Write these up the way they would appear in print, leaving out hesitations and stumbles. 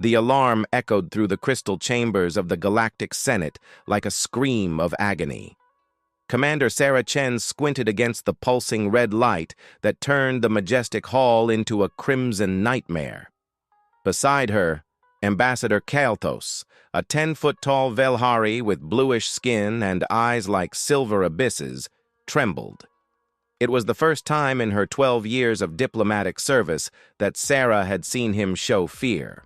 The alarm echoed through the crystal chambers of the Galactic Senate like a scream of agony. Commander Sarah Chen squinted against the pulsing red light that turned the majestic hall into a crimson nightmare. Beside her, Ambassador Kalthos, a 10-foot-tall Velhari with bluish skin and eyes like silver abysses, trembled. It was the first time in her 12 years of diplomatic service that Sarah had seen him show fear.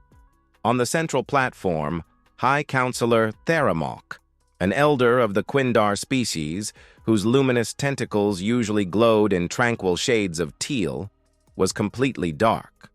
On the central platform, High Counselor Theramok, an elder of the Quindar species, whose luminous tentacles usually glowed in tranquil shades of teal, was completely dark.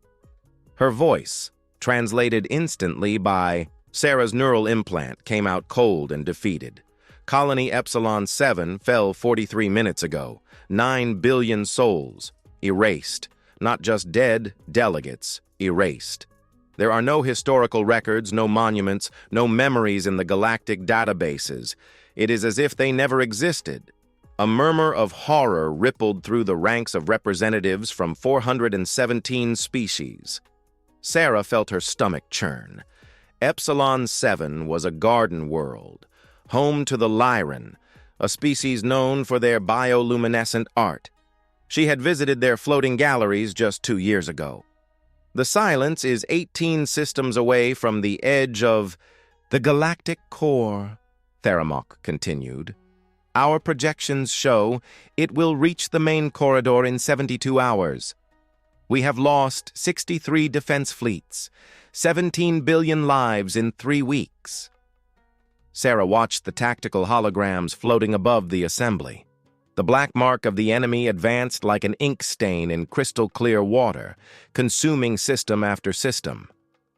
Her voice, translated instantly by Sarah's neural implant, came out cold and defeated. Colony Epsilon 7 fell 43 minutes ago. 9 billion souls, erased. Not just dead, delegates, erased. There are no historical records, no monuments, no memories in the galactic databases. It is as if they never existed. A murmur of horror rippled through the ranks of representatives from 417 species. Sarah felt her stomach churn. Epsilon 7 was a garden world, home to the Lyran, a species known for their bioluminescent art. She had visited their floating galleries just 2 years ago. The Silence is 18 systems away from the edge of the galactic core, Theramok continued. Our projections show it will reach the main corridor in 72 hours. We have lost 63 defense fleets, 17 billion lives in 3 weeks. Sarah watched the tactical holograms floating above the assembly. The black mark of the enemy advanced like an ink stain in crystal-clear water, consuming system after system.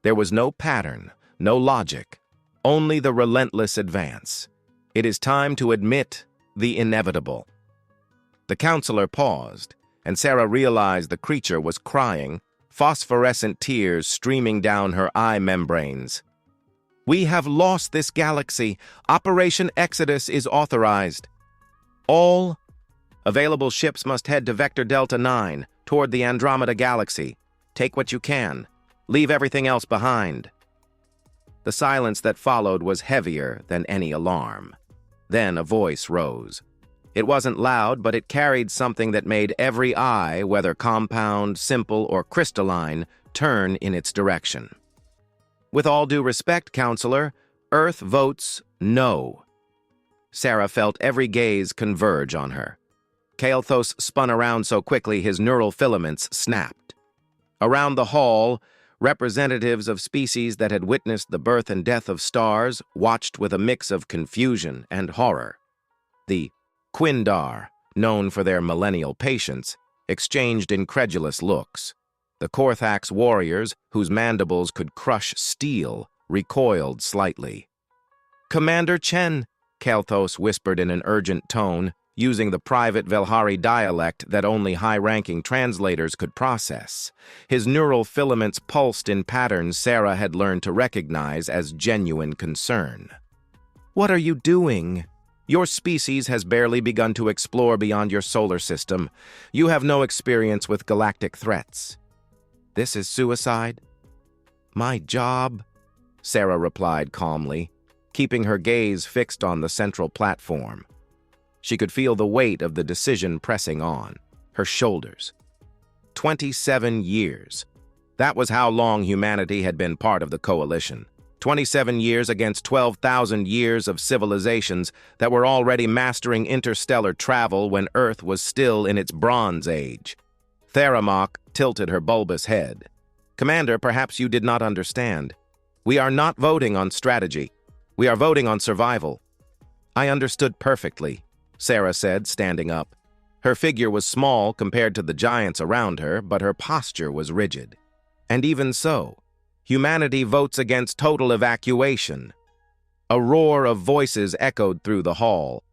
There was no pattern, no logic, only the relentless advance. It is time to admit the inevitable. The counselor paused, and Sarah realized the creature was crying, phosphorescent tears streaming down her eye membranes. We have lost this galaxy. Operation Exodus is authorized. All available ships must head to Vector Delta 9, toward the Andromeda Galaxy. Take what you can. Leave everything else behind. The silence that followed was heavier than any alarm. Then a voice rose. It wasn't loud, but it carried something that made every eye, whether compound, simple, or crystalline, turn in its direction. With all due respect, Counselor, Earth votes no. Sarah felt every gaze converge on her. Kalthos spun around so quickly his neural filaments snapped. Around the hall, representatives of species that had witnessed the birth and death of stars watched with a mix of confusion and horror. The Quindar, known for their millennial patience, exchanged incredulous looks. The Korthax warriors, whose mandibles could crush steel, recoiled slightly. "Commander Chen," Kalthos whispered in an urgent tone, using the private Velhari dialect that only high-ranking translators could process. His neural filaments pulsed in patterns Sarah had learned to recognize as genuine concern. "What are you doing? Your species has barely begun to explore beyond your solar system. You have no experience with galactic threats. This is suicide?" "My job," Sarah replied calmly, keeping her gaze fixed on the central platform. She could feel the weight of the decision pressing on her shoulders. 27 years. That was how long humanity had been part of the coalition. 27 years against 12,000 years of civilizations that were already mastering interstellar travel when Earth was still in its Bronze Age. Theramok tilted her bulbous head. "Commander, perhaps you did not understand. We are not voting on strategy. We are voting on survival." "I understood perfectly," Sarah said, standing up. Her figure was small compared to the giants around her, but her posture was rigid. "And even so, humanity votes against total evacuation." A roar of voices echoed through the hall.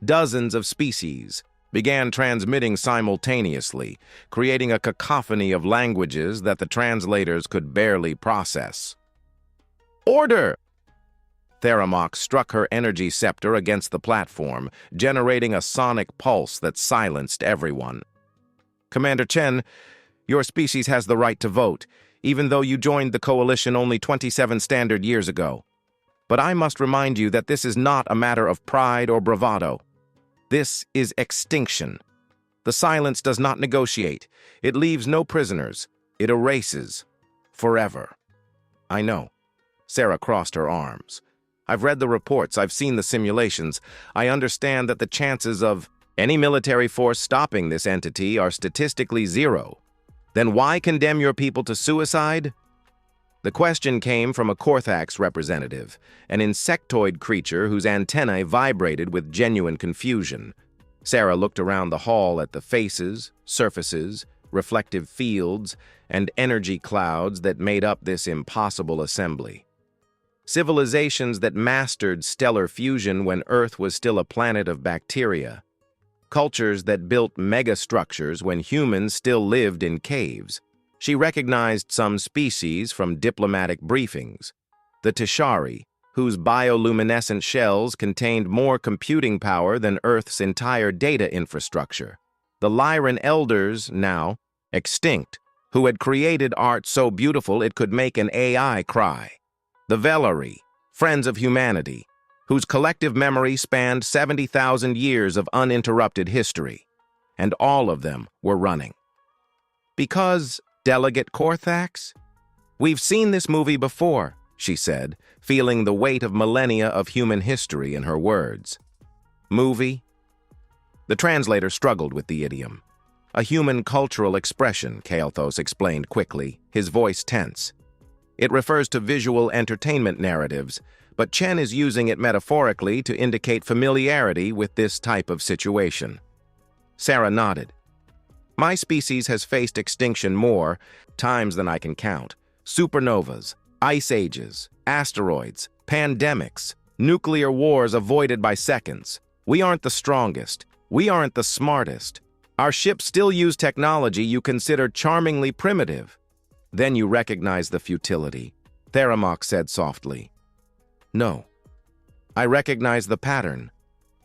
Dozens of species began transmitting simultaneously, creating a cacophony of languages that the translators could barely process. "Order!" Theramok struck her energy scepter against the platform, generating a sonic pulse that silenced everyone. "Commander Chen, Your species has the right to vote, even though you joined the coalition only 27 standard years ago. But I must remind you that this is not a matter of pride or bravado. This is extinction. The silence does not negotiate. It leaves no prisoners. It erases. Forever. I know. Sarah crossed her arms. I've read the reports. I've seen the simulations. I understand that the chances of any military force stopping this entity are statistically zero. Then why condemn your people to suicide? The question came from a Korthax representative, an insectoid creature whose antennae vibrated with genuine confusion. Sarah looked around the hall at the faces, surfaces, reflective fields, and energy clouds that made up this impossible assembly. Civilizations that mastered stellar fusion when Earth was still a planet of bacteria. Cultures that built megastructures when humans still lived in caves. She recognized some species from diplomatic briefings. The Tishari, whose bioluminescent shells contained more computing power than Earth's entire data infrastructure. The Lyran elders, now extinct, who had created art so beautiful it could make an AI cry. The Velari, friends of humanity, whose collective memory spanned 70,000 years of uninterrupted history. And all of them were running. Because, Delegate Korthax? We've seen this movie before, she said, feeling the weight of millennia of human history in her words. Movie? The translator struggled with the idiom. A human cultural expression, Kael'thas explained quickly, his voice tense. It refers to visual entertainment narratives, but Chen is using it metaphorically to indicate familiarity with this type of situation. Sarah nodded. My species has faced extinction more times than I can count. Supernovas, ice ages, asteroids, pandemics, nuclear wars avoided by seconds. We aren't the strongest. We aren't the smartest. Our ships still use technology you consider charmingly primitive. Then you recognize the futility, Theramok said softly. No. I recognize the pattern.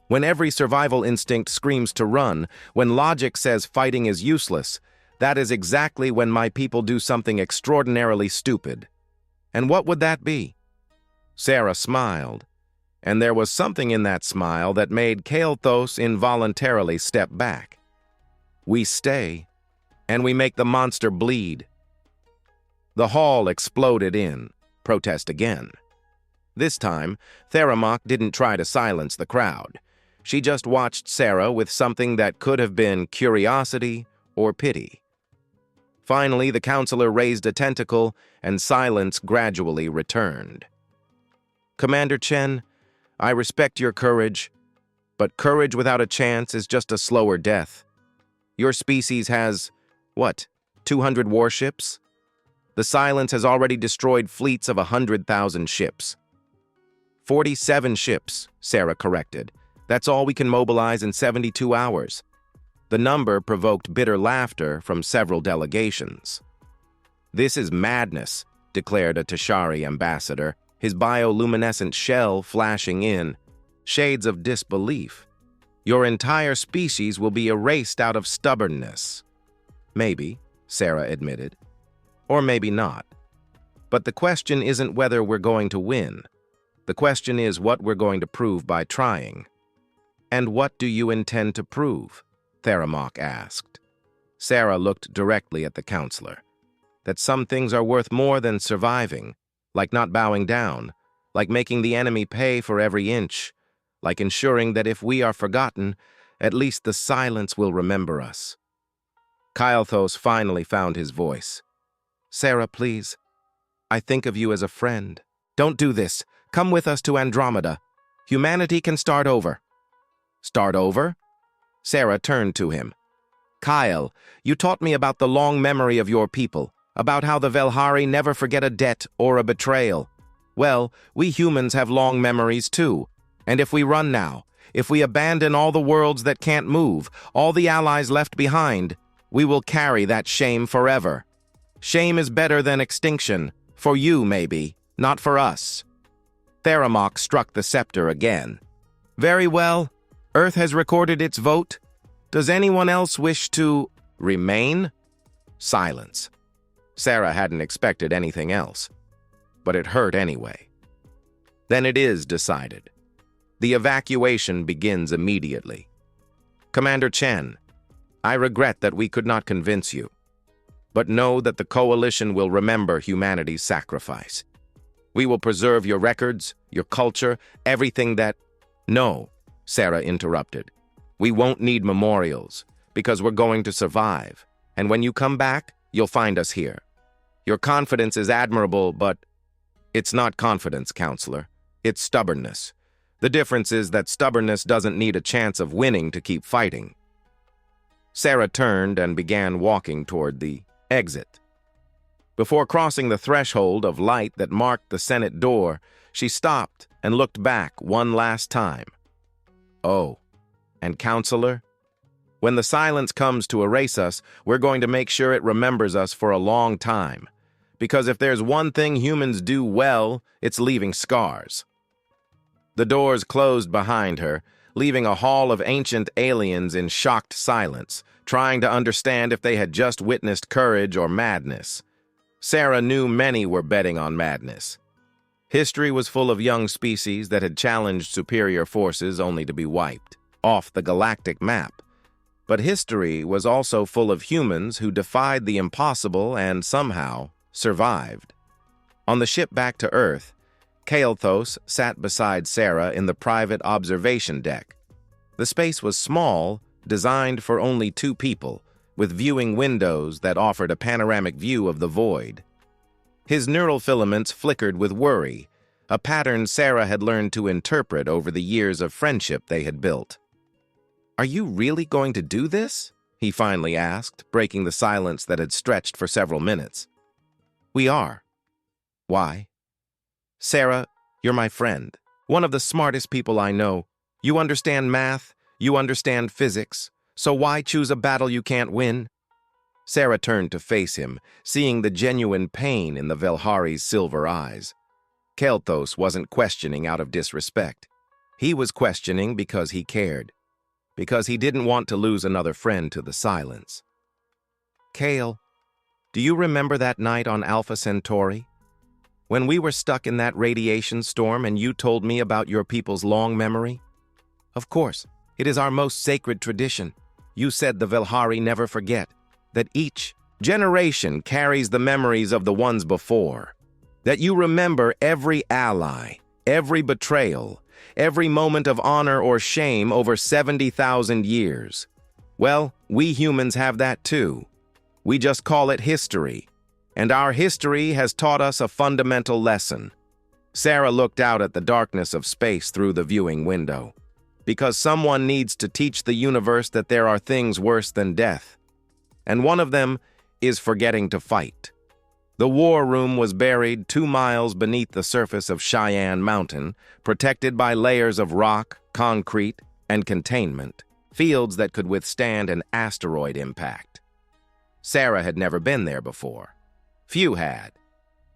When every survival instinct screams to run, when logic says fighting is useless, that is exactly when my people do something extraordinarily stupid. And what would that be? Sarah smiled, and there was something in that smile that made Kael'thas involuntarily step back. We stay, and we make the monster bleed. The hall exploded in, protest again. This time, Theramok didn't try to silence the crowd. She just watched Sarah with something that could have been curiosity or pity. Finally, the counselor raised a tentacle, and silence gradually returned. Commander Chen, I respect your courage, but courage without a chance is just a slower death. Your species has, 200 warships? The silence has already destroyed fleets of 100,000 ships. 47 ships, Sarah corrected. That's all we can mobilize in 72 hours. The number provoked bitter laughter from several delegations. This is madness, declared a Tishari ambassador, his bioluminescent shell flashing in. Shades of disbelief. Your entire species will be erased out of stubbornness. Maybe, Sarah admitted. Or maybe not. But the question isn't whether we're going to win. The question is what we're going to prove by trying. And what do you intend to prove? Theramok asked. Sarah looked directly at the counselor. That some things are worth more than surviving, like not bowing down, like making the enemy pay for every inch, like ensuring that if we are forgotten, at least the silence will remember us. Kael'thas finally found his voice. Sarah, please. I think of you as a friend. Don't do this. Come with us to Andromeda. Humanity can start over. Start over? Sarah turned to him. Kyle, you taught me about the long memory of your people, about how the Velhari never forget a debt or a betrayal. Well, we humans have long memories too. And if we run now, if we abandon all the worlds that can't move, all the allies left behind, we will carry that shame forever. Shame is better than extinction. For you, maybe, not for us. Theramok struck the scepter again. Very well. Earth has recorded its vote. Does anyone else wish to remain? Silence. Sarah hadn't expected anything else, but it hurt anyway. Then it is decided. The evacuation begins immediately. Commander Chen, I regret that we could not convince you, but know that the Coalition will remember humanity's sacrifice. We will preserve your records, your culture, everything that— No, Sarah interrupted. We won't need memorials, because we're going to survive. And when you come back, you'll find us here. Your confidence is admirable, but it's not confidence, counselor. It's stubbornness. The difference is that stubbornness doesn't need a chance of winning to keep fighting. Sarah turned and began walking toward the exit. Before crossing the threshold of light that marked the Senate door, she stopped and looked back one last time. Oh, and counselor? When the silence comes to erase us, we're going to make sure it remembers us for a long time. Because if there's one thing humans do well, it's leaving scars. The doors closed behind her, leaving a hall of ancient aliens in shocked silence, trying to understand if they had just witnessed courage or madness. Sarah knew many were betting on madness. History was full of young species that had challenged superior forces only to be wiped off the galactic map. But history was also full of humans who defied the impossible and somehow survived. On the ship back to Earth, Kael'thas sat beside Sarah in the private observation deck. The space was small, designed for only 2 people, with viewing windows that offered a panoramic view of the void. His neural filaments flickered with worry, a pattern Sarah had learned to interpret over the years of friendship they had built. "Are you really going to do this?" he finally asked, breaking the silence that had stretched for several minutes. "We are." "Why?" "Sarah, you're my friend, one of the smartest people I know. You understand math, you understand physics, so why choose a battle you can't win?" Sarah turned to face him, seeing the genuine pain in the Velhari's silver eyes. Kael'thas wasn't questioning out of disrespect. He was questioning because he cared, because he didn't want to lose another friend to the silence. "Kael, do you remember that night on Alpha Centauri? When we were stuck in that radiation storm and you told me about your people's long memory? Of course, it is our most sacred tradition. You said the Velhari never forget, that each generation carries the memories of the ones before, that you remember every ally, every betrayal, every moment of honor or shame over 70,000 years. Well, we humans have that too. We just call it history. And our history has taught us a fundamental lesson." Sarah looked out at the darkness of space through the viewing window. Because someone needs to teach the universe that there are things worse than death. And one of them is forgetting to fight. The war room was buried 2 miles beneath the surface of Cheyenne Mountain, protected by layers of rock, concrete, and containment, fields that could withstand an asteroid impact. Sarah had never been there before. Few had.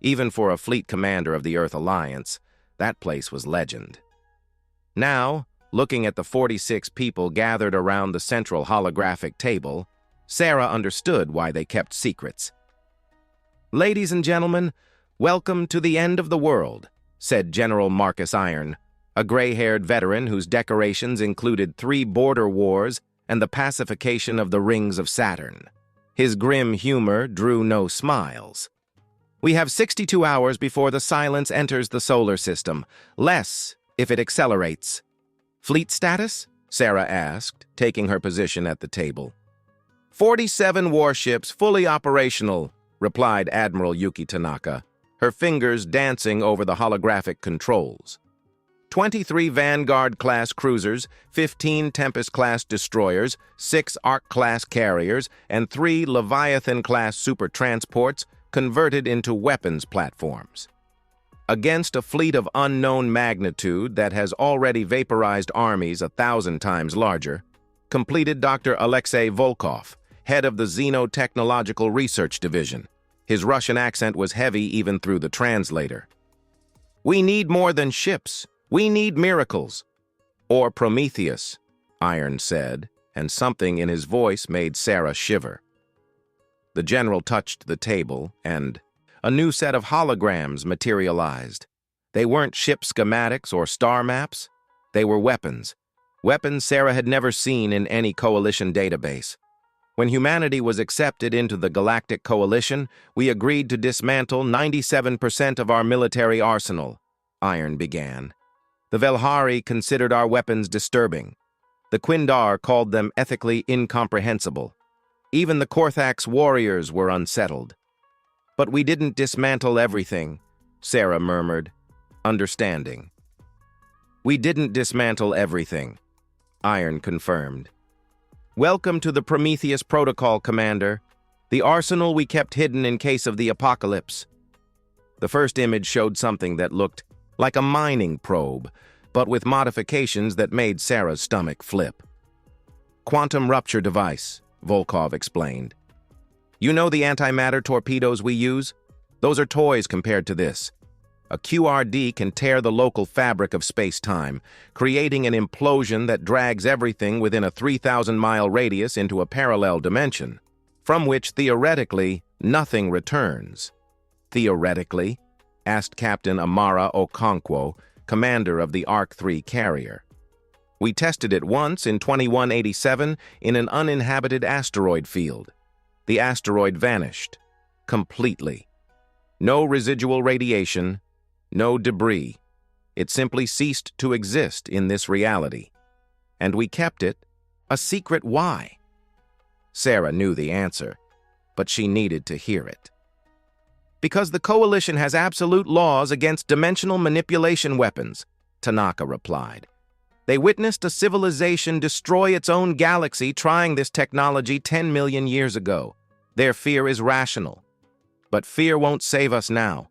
Even for a fleet commander of the Earth Alliance, that place was legend. Now, looking at the 46 people gathered around the central holographic table, Sarah understood why they kept secrets. "Ladies and gentlemen, welcome to the end of the world," said General Marcus Iron, a gray-haired veteran whose decorations included 3 border wars and the pacification of the rings of Saturn. His grim humor drew no smiles. "We have 62 hours before the silence enters the solar system, less if it accelerates." "Fleet status?" Sarah asked, taking her position at the table. 47 warships fully operational," replied Admiral Yuki Tanaka, her fingers dancing over the holographic controls. 23 Vanguard-class cruisers, 15 Tempest-class destroyers, 6 Ark-class carriers, and 3 Leviathan-class supertransports converted into weapons platforms. Against a fleet of unknown magnitude that has already vaporized armies 1,000 times larger, completed Dr. Alexei Volkov, head of the Xenotechnological Research Division. His Russian accent was heavy even through the translator. "We need more than ships. We need miracles." "Or Prometheus," Iron said, and something in his voice made Sarah shiver. The general touched the table, and a new set of holograms materialized. They weren't ship schematics or star maps. They were weapons. Weapons Sarah had never seen in any coalition database. When humanity was accepted into the Galactic Coalition, we agreed to dismantle 97% of our military arsenal, Iron began. The Velhari considered our weapons disturbing. The Quindar called them ethically incomprehensible. Even the Korthax warriors were unsettled. But we didn't dismantle everything, Sarah murmured, understanding. We didn't dismantle everything, Iron confirmed. Welcome to the Prometheus Protocol, Commander. The arsenal we kept hidden in case of the apocalypse. The first image showed something that looked like a mining probe, but with modifications that made Sarah's stomach flip. Quantum rupture device, Volkov explained. You know the antimatter torpedoes we use? Those are toys compared to this. A QRD can tear the local fabric of space-time, creating an implosion that drags everything within a 3,000-mile radius into a parallel dimension, from which, theoretically, nothing returns. Theoretically? Asked Captain Amara Okonkwo, commander of the Ark III carrier. We tested it once in 2187 in an uninhabited asteroid field. The asteroid vanished. Completely. No residual radiation, no debris. It simply ceased to exist in this reality. And we kept it a secret. Why? Sarah knew the answer, but she needed to hear it. Because the Coalition has absolute laws against dimensional manipulation weapons, Tanaka replied. They witnessed a civilization destroy its own galaxy trying this technology 10 million years ago. Their fear is rational. But fear won't save us now.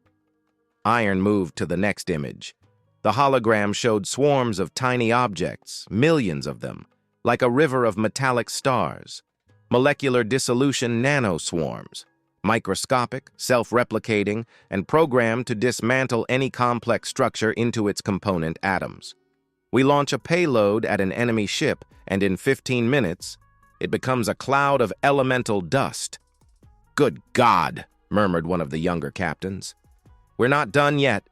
Iron moved to the next image. The hologram showed swarms of tiny objects, millions of them, like a river of metallic stars. Molecular dissolution nanoswarms, microscopic, self-replicating, and programmed to dismantle any complex structure into its component atoms. We launch a payload at an enemy ship, and in 15 minutes, it becomes a cloud of elemental dust. Good God, murmured one of the younger captains. We're not done yet,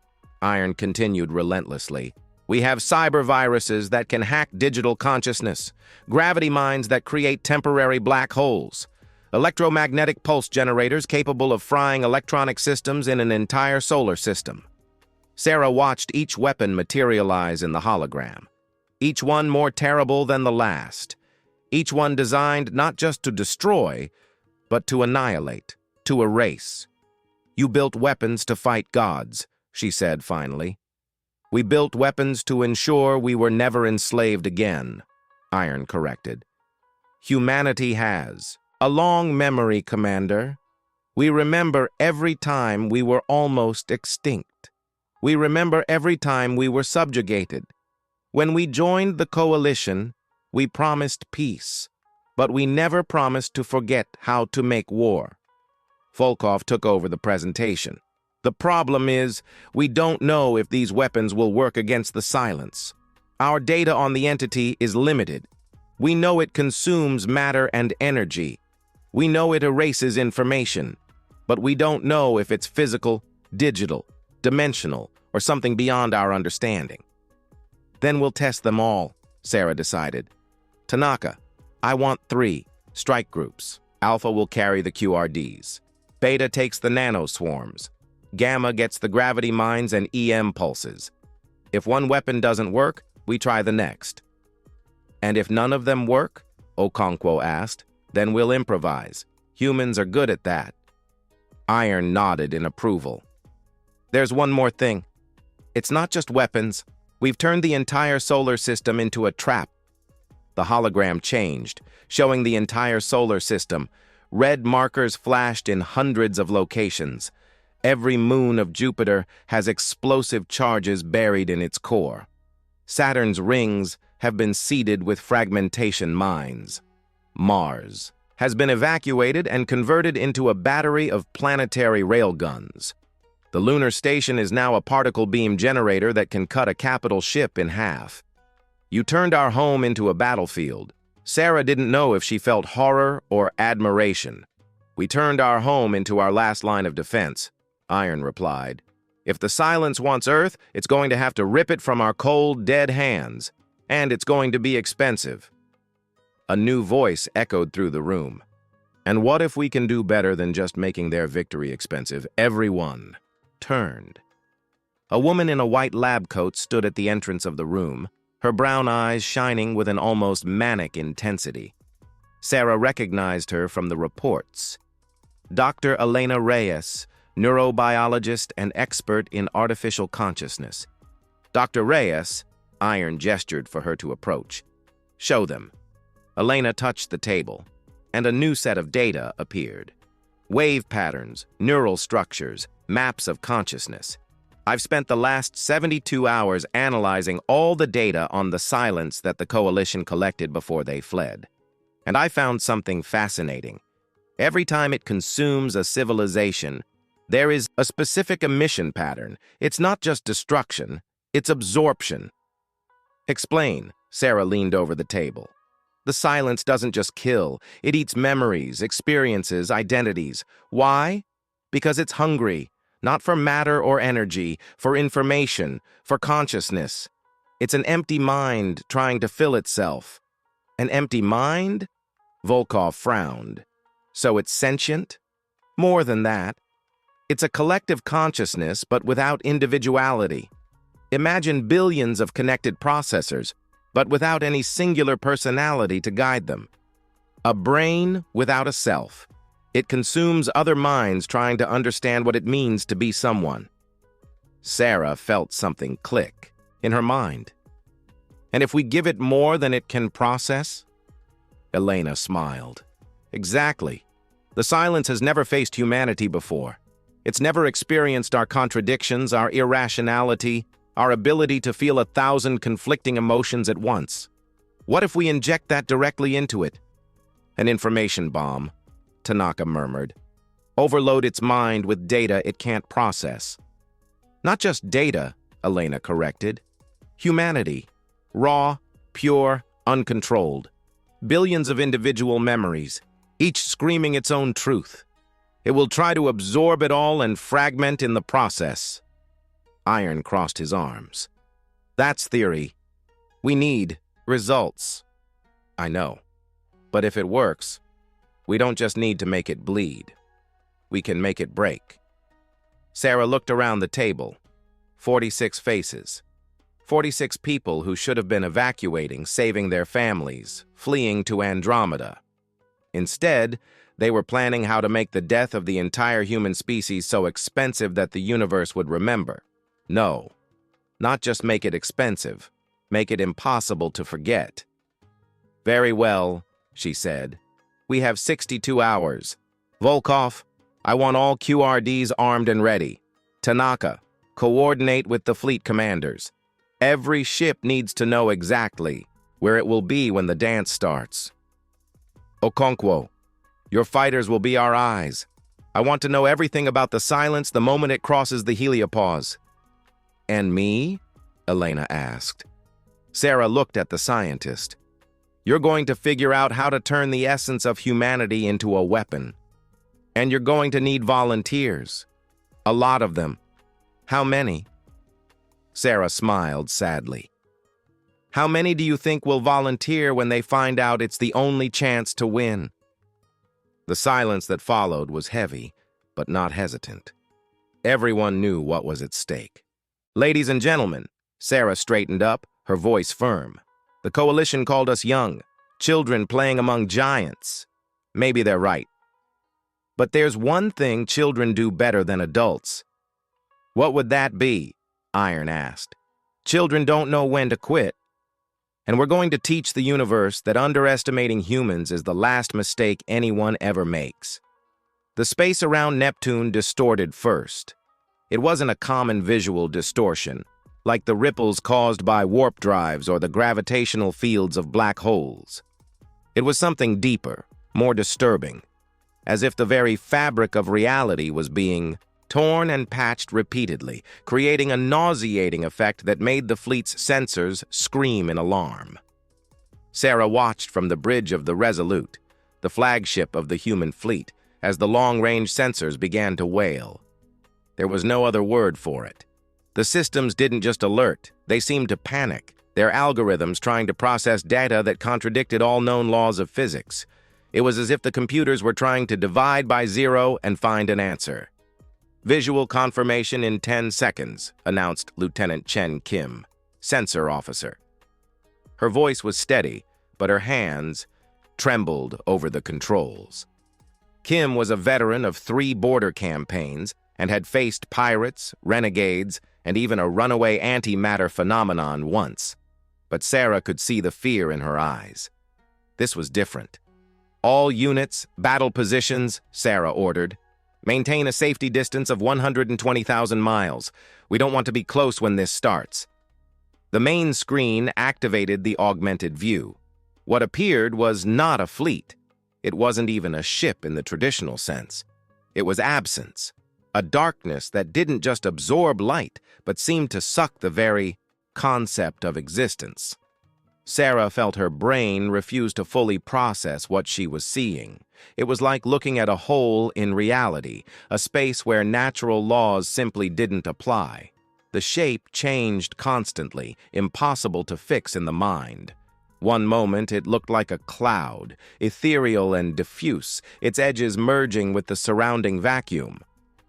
Iron continued relentlessly. We have cyber viruses that can hack digital consciousness, gravity mines that create temporary black holes, electromagnetic pulse generators capable of frying electronic systems in an entire solar system. Sarah watched each weapon materialize in the hologram, each one more terrible than the last, each one designed not just to destroy, but to annihilate, to erase. You built weapons to fight gods, she said finally. We built weapons to ensure we were never enslaved again, Iron corrected. Humanity has a long memory, Commander. We remember every time we were almost extinct. We remember every time we were subjugated. When we joined the Coalition, we promised peace, but we never promised to forget how to make war. Volkov took over the presentation. The problem is, we don't know if these weapons will work against the silence. Our data on the entity is limited. We know it consumes matter and energy. We know it erases information. But we don't know if it's physical, digital, dimensional, or something beyond our understanding. Then we'll test them all, Sarah decided. Tanaka, I want 3 strike groups. Alpha will carry the QRDs. Beta takes the nanoswarms. Gamma gets the gravity mines and EM pulses. If one weapon doesn't work, we try the next. And if none of them work, Okonkwo asked, then we'll improvise. Humans are good at that. Iron nodded in approval. There's one more thing. It's not just weapons. We've turned the entire solar system into a trap. The hologram changed, showing the entire solar system. Red markers flashed in hundreds of locations. Every moon of Jupiter has explosive charges buried in its core. Saturn's rings have been seeded with fragmentation mines. Mars has been evacuated and converted into a battery of planetary railguns. The lunar station is now a particle beam generator that can cut a capital ship in half. You turned our home into a battlefield. Sarah didn't know if she felt horror or admiration. We turned our home into our last line of defense, Iron replied. If the Silence wants Earth, it's going to have to rip it from our cold, dead hands. And it's going to be expensive. A new voice echoed through the room. And what if we can do better than just making their victory expensive? Everyone turned. A woman in a white lab coat stood at the entrance of the room, her brown eyes shining with an almost manic intensity. Sarah recognized her from the reports. Dr. Elena Reyes, neurobiologist and expert in artificial consciousness. Dr. Reyes, Iron gestured for her to approach. Show them. Elena touched the table, and a new set of data appeared. Wave patterns, neural structures, maps of consciousness. I've spent the last 72 hours analyzing all the data on the Silence that the Coalition collected before they fled. And I found something fascinating. Every time it consumes a civilization, there is a specific emission pattern. It's not just destruction, it's absorption. Explain, Sarah leaned over the table. The Silence doesn't just kill, it eats memories, experiences, identities. Why? Because it's hungry, not for matter or energy, for information, for consciousness. It's an empty mind trying to fill itself. An empty mind? Volkov frowned. So it's sentient? More than that. It's a collective consciousness, but without individuality. Imagine billions of connected processors, but without any singular personality to guide them. A brain without a self. It consumes other minds trying to understand what it means to be someone. Sarah felt something click in her mind. And if we give it more than it can process? Elena smiled. Exactly. The Silence has never faced humanity before. It's never experienced our contradictions, our irrationality, our ability to feel 1,000 conflicting emotions at once. What if we inject that directly into it? An information bomb, Tanaka murmured. Overload its mind with data it can't process. Not just data, Elena corrected. Humanity. Raw, pure, uncontrolled. Billions of individual memories, each screaming its own truth. It will try to absorb it all and fragment in the process. Iron crossed his arms. That's theory. We need results. I know. But if it works, we don't just need to make it bleed. We can make it break. Sarah looked around the table. 46 faces. 46 people who should have been evacuating, saving their families, fleeing to Andromeda. Instead, they were planning how to make the death of the entire human species so expensive that the universe would remember. No, not just make it expensive, make it impossible to forget. Very well, she said. We have 62 hours. Volkov, I want all QRDs armed and ready. Tanaka, coordinate with the fleet commanders. Every ship needs to know exactly where it will be when the dance starts. Okonkwo, your fighters will be our eyes. I want to know everything about the Silence the moment it crosses the heliopause. And me? Elena asked. Sarah looked at the scientist. You're going to figure out how to turn the essence of humanity into a weapon. And you're going to need volunteers. A lot of them. How many? Sarah smiled sadly. How many do you think will volunteer when they find out it's the only chance to win? The silence that followed was heavy, but not hesitant. Everyone knew what was at stake. Ladies and gentlemen, Sarah straightened up, her voice firm. The Coalition called us young, children playing among giants. Maybe they're right. But there's one thing children do better than adults. What would that be? Iron asked. Children don't know when to quit. And we're going to teach the universe that underestimating humans is the last mistake anyone ever makes. The space around Neptune distorted first. It wasn't a common visual distortion, like the ripples caused by warp drives or the gravitational fields of black holes. It was something deeper, more disturbing, as if the very fabric of reality was being torn and patched repeatedly, creating a nauseating effect that made the fleet's sensors scream in alarm. Sarah watched from the bridge of the Resolute, the flagship of the human fleet, as the long-range sensors began to wail. There was no other word for it. The systems didn't just alert, they seemed to panic, their algorithms trying to process data that contradicted all known laws of physics. It was as if the computers were trying to divide by zero and find an answer. "Visual confirmation in 10 seconds, announced Lieutenant Chen Kim, sensor officer. Her voice was steady, but her hands trembled over the controls. Kim was a veteran of 3 border campaigns and had faced pirates, renegades, and even a runaway antimatter phenomenon once. But Sarah could see the fear in her eyes. This was different. "All units, battle positions," Sarah ordered. "Maintain a safety distance of 120,000 miles. We don't want to be close when this starts." The main screen activated the augmented view. What appeared was not a fleet. It wasn't even a ship in the traditional sense. It was absence, a darkness that didn't just absorb light, but seemed to suck the very concept of existence. Sarah felt her brain refuse to fully process what she was seeing. It was like looking at a hole in reality, a space where natural laws simply didn't apply. The shape changed constantly, impossible to fix in the mind. One moment it looked like a cloud, ethereal and diffuse, its edges merging with the surrounding vacuum.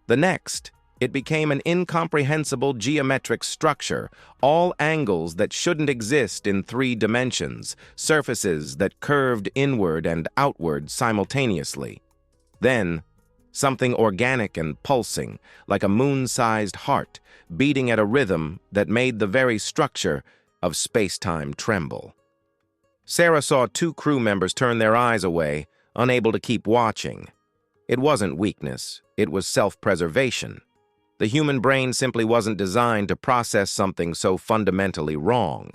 The next, it became an incomprehensible geometric structure, all angles that shouldn't exist in 3 dimensions, surfaces that curved inward and outward simultaneously. Then, something organic and pulsing, like a moon-sized heart, beating at a rhythm that made the very structure of space-time tremble. Sarah saw 2 crew members turn their eyes away, unable to keep watching. It wasn't weakness, it was self-preservation. The human brain simply wasn't designed to process something so fundamentally wrong.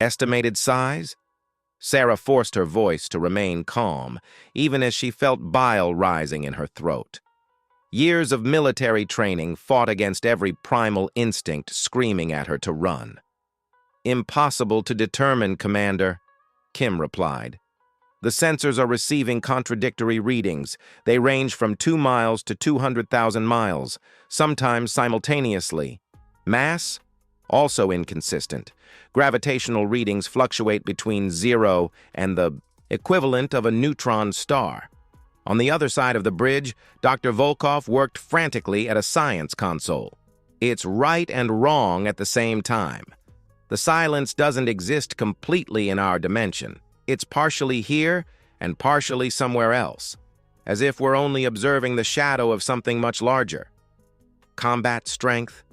Estimated size? Sarah forced her voice to remain calm, even as she felt bile rising in her throat. Years of military training fought against every primal instinct screaming at her to run. "Impossible to determine, Commander," Kim replied. "The sensors are receiving contradictory readings. They range from 2 miles to 200,000 miles, sometimes simultaneously. Mass? Also inconsistent. Gravitational readings fluctuate between 0 and the equivalent of a neutron star." On the other side of the bridge, Dr. Volkov worked frantically at a science console. "It's right and wrong at the same time. The silence doesn't exist completely in our dimension. It's partially here and partially somewhere else, as if we're only observing the shadow of something much larger." Combat strength?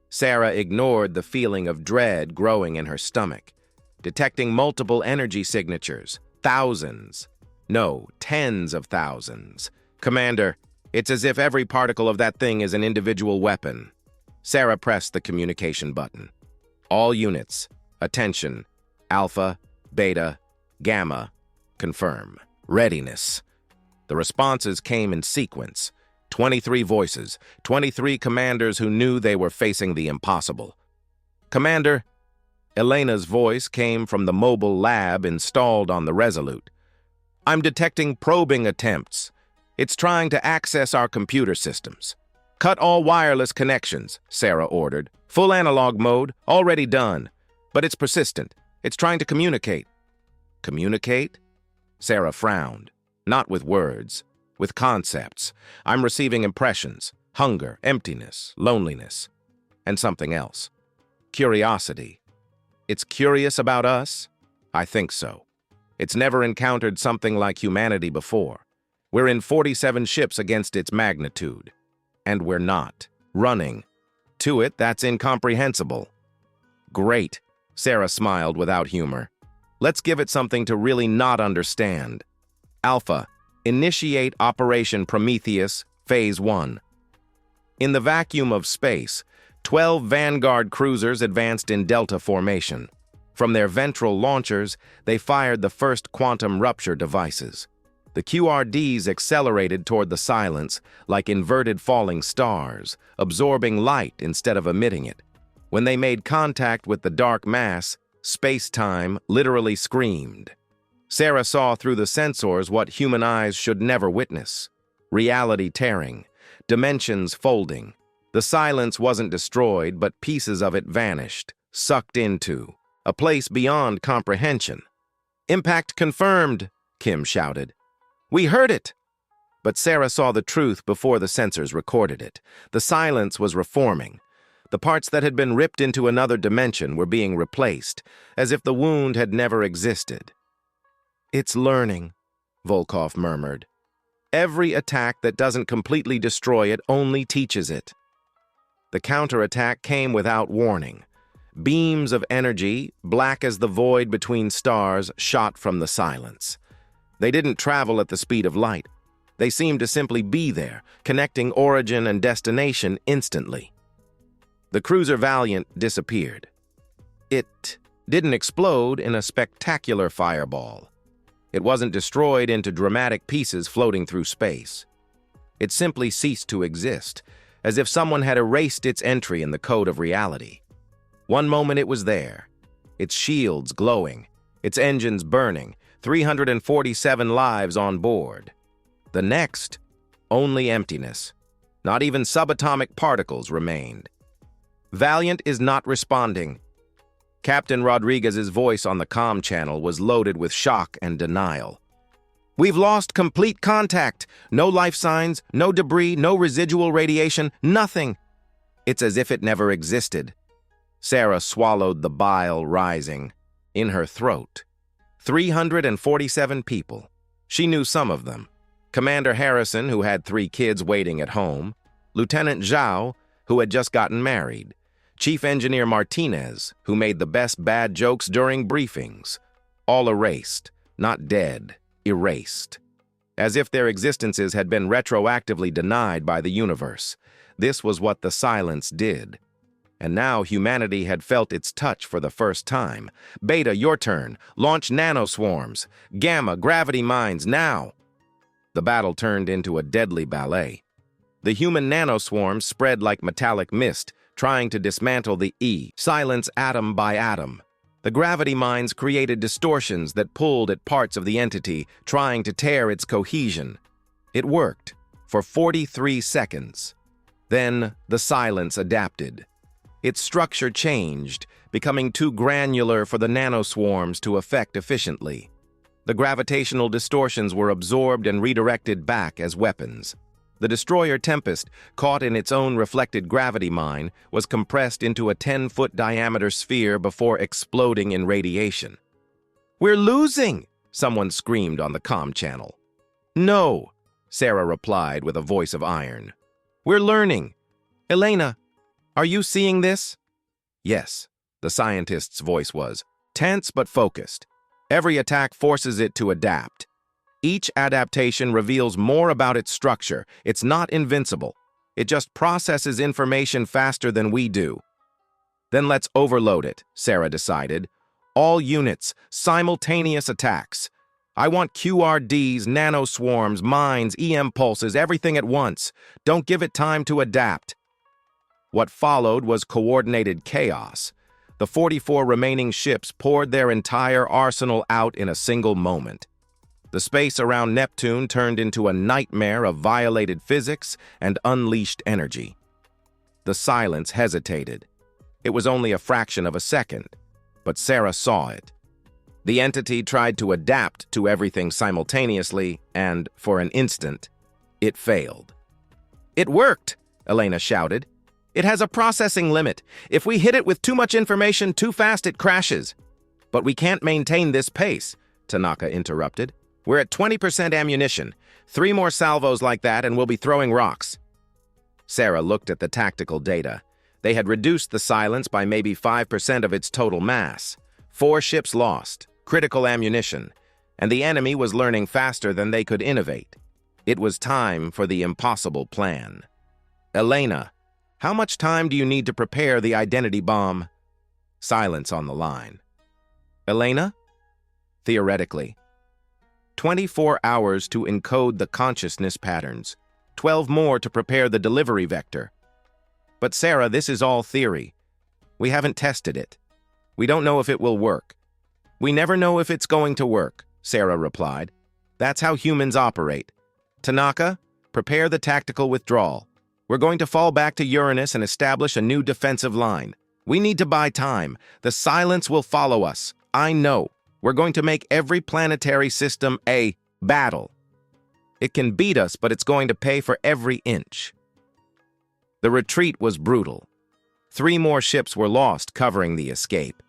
Sarah ignored the feeling of dread growing in her stomach, detecting multiple energy signatures, thousands. No, tens of thousands. "Commander, it's as if every particle of that thing is an individual weapon." Sarah pressed the communication button. "All units, attention, Alpha, Beta, Gamma, confirm. Readiness." The responses came in sequence. 23 voices, 23 commanders who knew they were facing the impossible. "Commander," Elena's voice came from the mobile lab installed on the Resolute. "I'm detecting probing attempts. It's trying to access our computer systems." "Cut all wireless connections," Sarah ordered. "Full analog mode, already done. But it's persistent. It's trying to communicate." "Communicate?" Sarah frowned. "Not with words, with concepts. I'm receiving impressions, hunger, emptiness, loneliness, and something else. Curiosity. It's curious about us? I think so. It's never encountered something like humanity before. We're in 47 ships against its magnitude. And we're not. Running. To it, that's incomprehensible." "Great," Sarah smiled without humor. "Let's give it something to really not understand. Alpha, initiate Operation Prometheus, Phase 1. In the vacuum of space, 12 Vanguard cruisers advanced in Delta formation. From their ventral launchers, they fired the first quantum rupture devices. The QRDs accelerated toward the silence like inverted falling stars, absorbing light instead of emitting it. When they made contact with the dark mass, space-time literally screamed. Sarah saw through the sensors what human eyes should never witness. reality tearing, dimensions folding. The silence wasn't destroyed, but pieces of it vanished, sucked into a place beyond comprehension. "Impact confirmed," Kim shouted. "We heard it!" But Sarah saw the truth before the sensors recorded it. The silence was reforming. The parts that had been ripped into another dimension were being replaced, as if the wound had never existed. "It's learning," Volkov murmured. "Every attack that doesn't completely destroy it only teaches it." The counterattack came without warning. Beams of energy, black as the void between stars, shot from the silence. They didn't travel at the speed of light. They seemed to simply be there, connecting origin and destination instantly. The cruiser Valiant disappeared. It didn't explode in a spectacular fireball. It wasn't destroyed into dramatic pieces floating through space. It simply ceased to exist, as if someone had erased its entry in the code of reality. One moment it was there, its shields glowing, its engines burning, 347 lives on board. The next, only emptiness. Not even subatomic particles remained. "Valiant is not responding." Captain Rodriguez's voice on the comm channel was loaded with shock and denial. "We've lost complete contact. No life signs, no debris, no residual radiation, nothing." It's as if it never existed. Sarah swallowed the bile rising in her throat. 347 people. She knew some of them. Commander Harrison, who had 3 kids waiting at home. Lieutenant Zhao, who had just gotten married. Chief Engineer Martinez, who made the best bad jokes during briefings. All erased, not dead, erased. As if their existences had been retroactively denied by the universe. This was what the silence did. And now humanity had felt its touch for the first time. "Beta, your turn. Launch nanoswarms. Gamma, gravity mines, now." The battle turned into a deadly ballet. The human nanoswarms spread like metallic mist, trying to dismantle the silence atom by atom. The gravity mines created distortions that pulled at parts of the entity, trying to tear its cohesion. It worked for 43 seconds. Then the silence adapted. Its structure changed, becoming too granular for the nanoswarms to affect efficiently. The gravitational distortions were absorbed and redirected back as weapons. The destroyer Tempest, caught in its own reflected gravity mine, was compressed into a 10-foot diameter sphere before exploding in radiation. "We're losing!" someone screamed on the comm channel. "No," Sarah replied with a voice of iron. "We're learning. Elena, are you seeing this?" Yes, the scientist's voice was, tense but focused. Every attack forces it to adapt. Each adaptation reveals more about its structure. It's not invincible. It just processes information faster than we do. "Then let's overload it," Sarah decided. "All units, simultaneous attacks. I want QRDs, nanoswarms, mines, EM pulses, everything at once. Don't give it time to adapt." What followed was coordinated chaos. The 44 remaining ships poured their entire arsenal out in a single moment. The space around Neptune turned into a nightmare of violated physics and unleashed energy. The silence hesitated. It was only a fraction of a second, but Sarah saw it. The entity tried to adapt to everything simultaneously, and, for an instant, it failed. "It worked!" Elena shouted. "It has a processing limit. If we hit it with too much information too fast, it crashes." "But we can't maintain this pace," Tanaka interrupted. "We're at 20% ammunition. 3 more salvos like that and we'll be throwing rocks." Sarah looked at the tactical data. They had reduced the silence by maybe 5% of its total mass. 4 ships lost, critical ammunition, and the enemy was learning faster than they could innovate. It was time for the impossible plan. "Elena, how much time do you need to prepare the identity bomb?" Silence on the line. "Elena?" "Theoretically. 24 hours to encode the consciousness patterns. 12 more to prepare the delivery vector." "But Sarah, this is all theory. We haven't tested it. We don't know if it will work." "We never know if it's going to work," Sarah replied. "That's how humans operate. Tanaka, prepare the tactical withdrawal. We're going to fall back to Uranus and establish a new defensive line. We need to buy time. The silence will follow us. I know. We're going to make every planetary system a battle. It can beat us, but it's going to pay for every inch. The retreat was brutal. 3 more ships were lost covering the escape.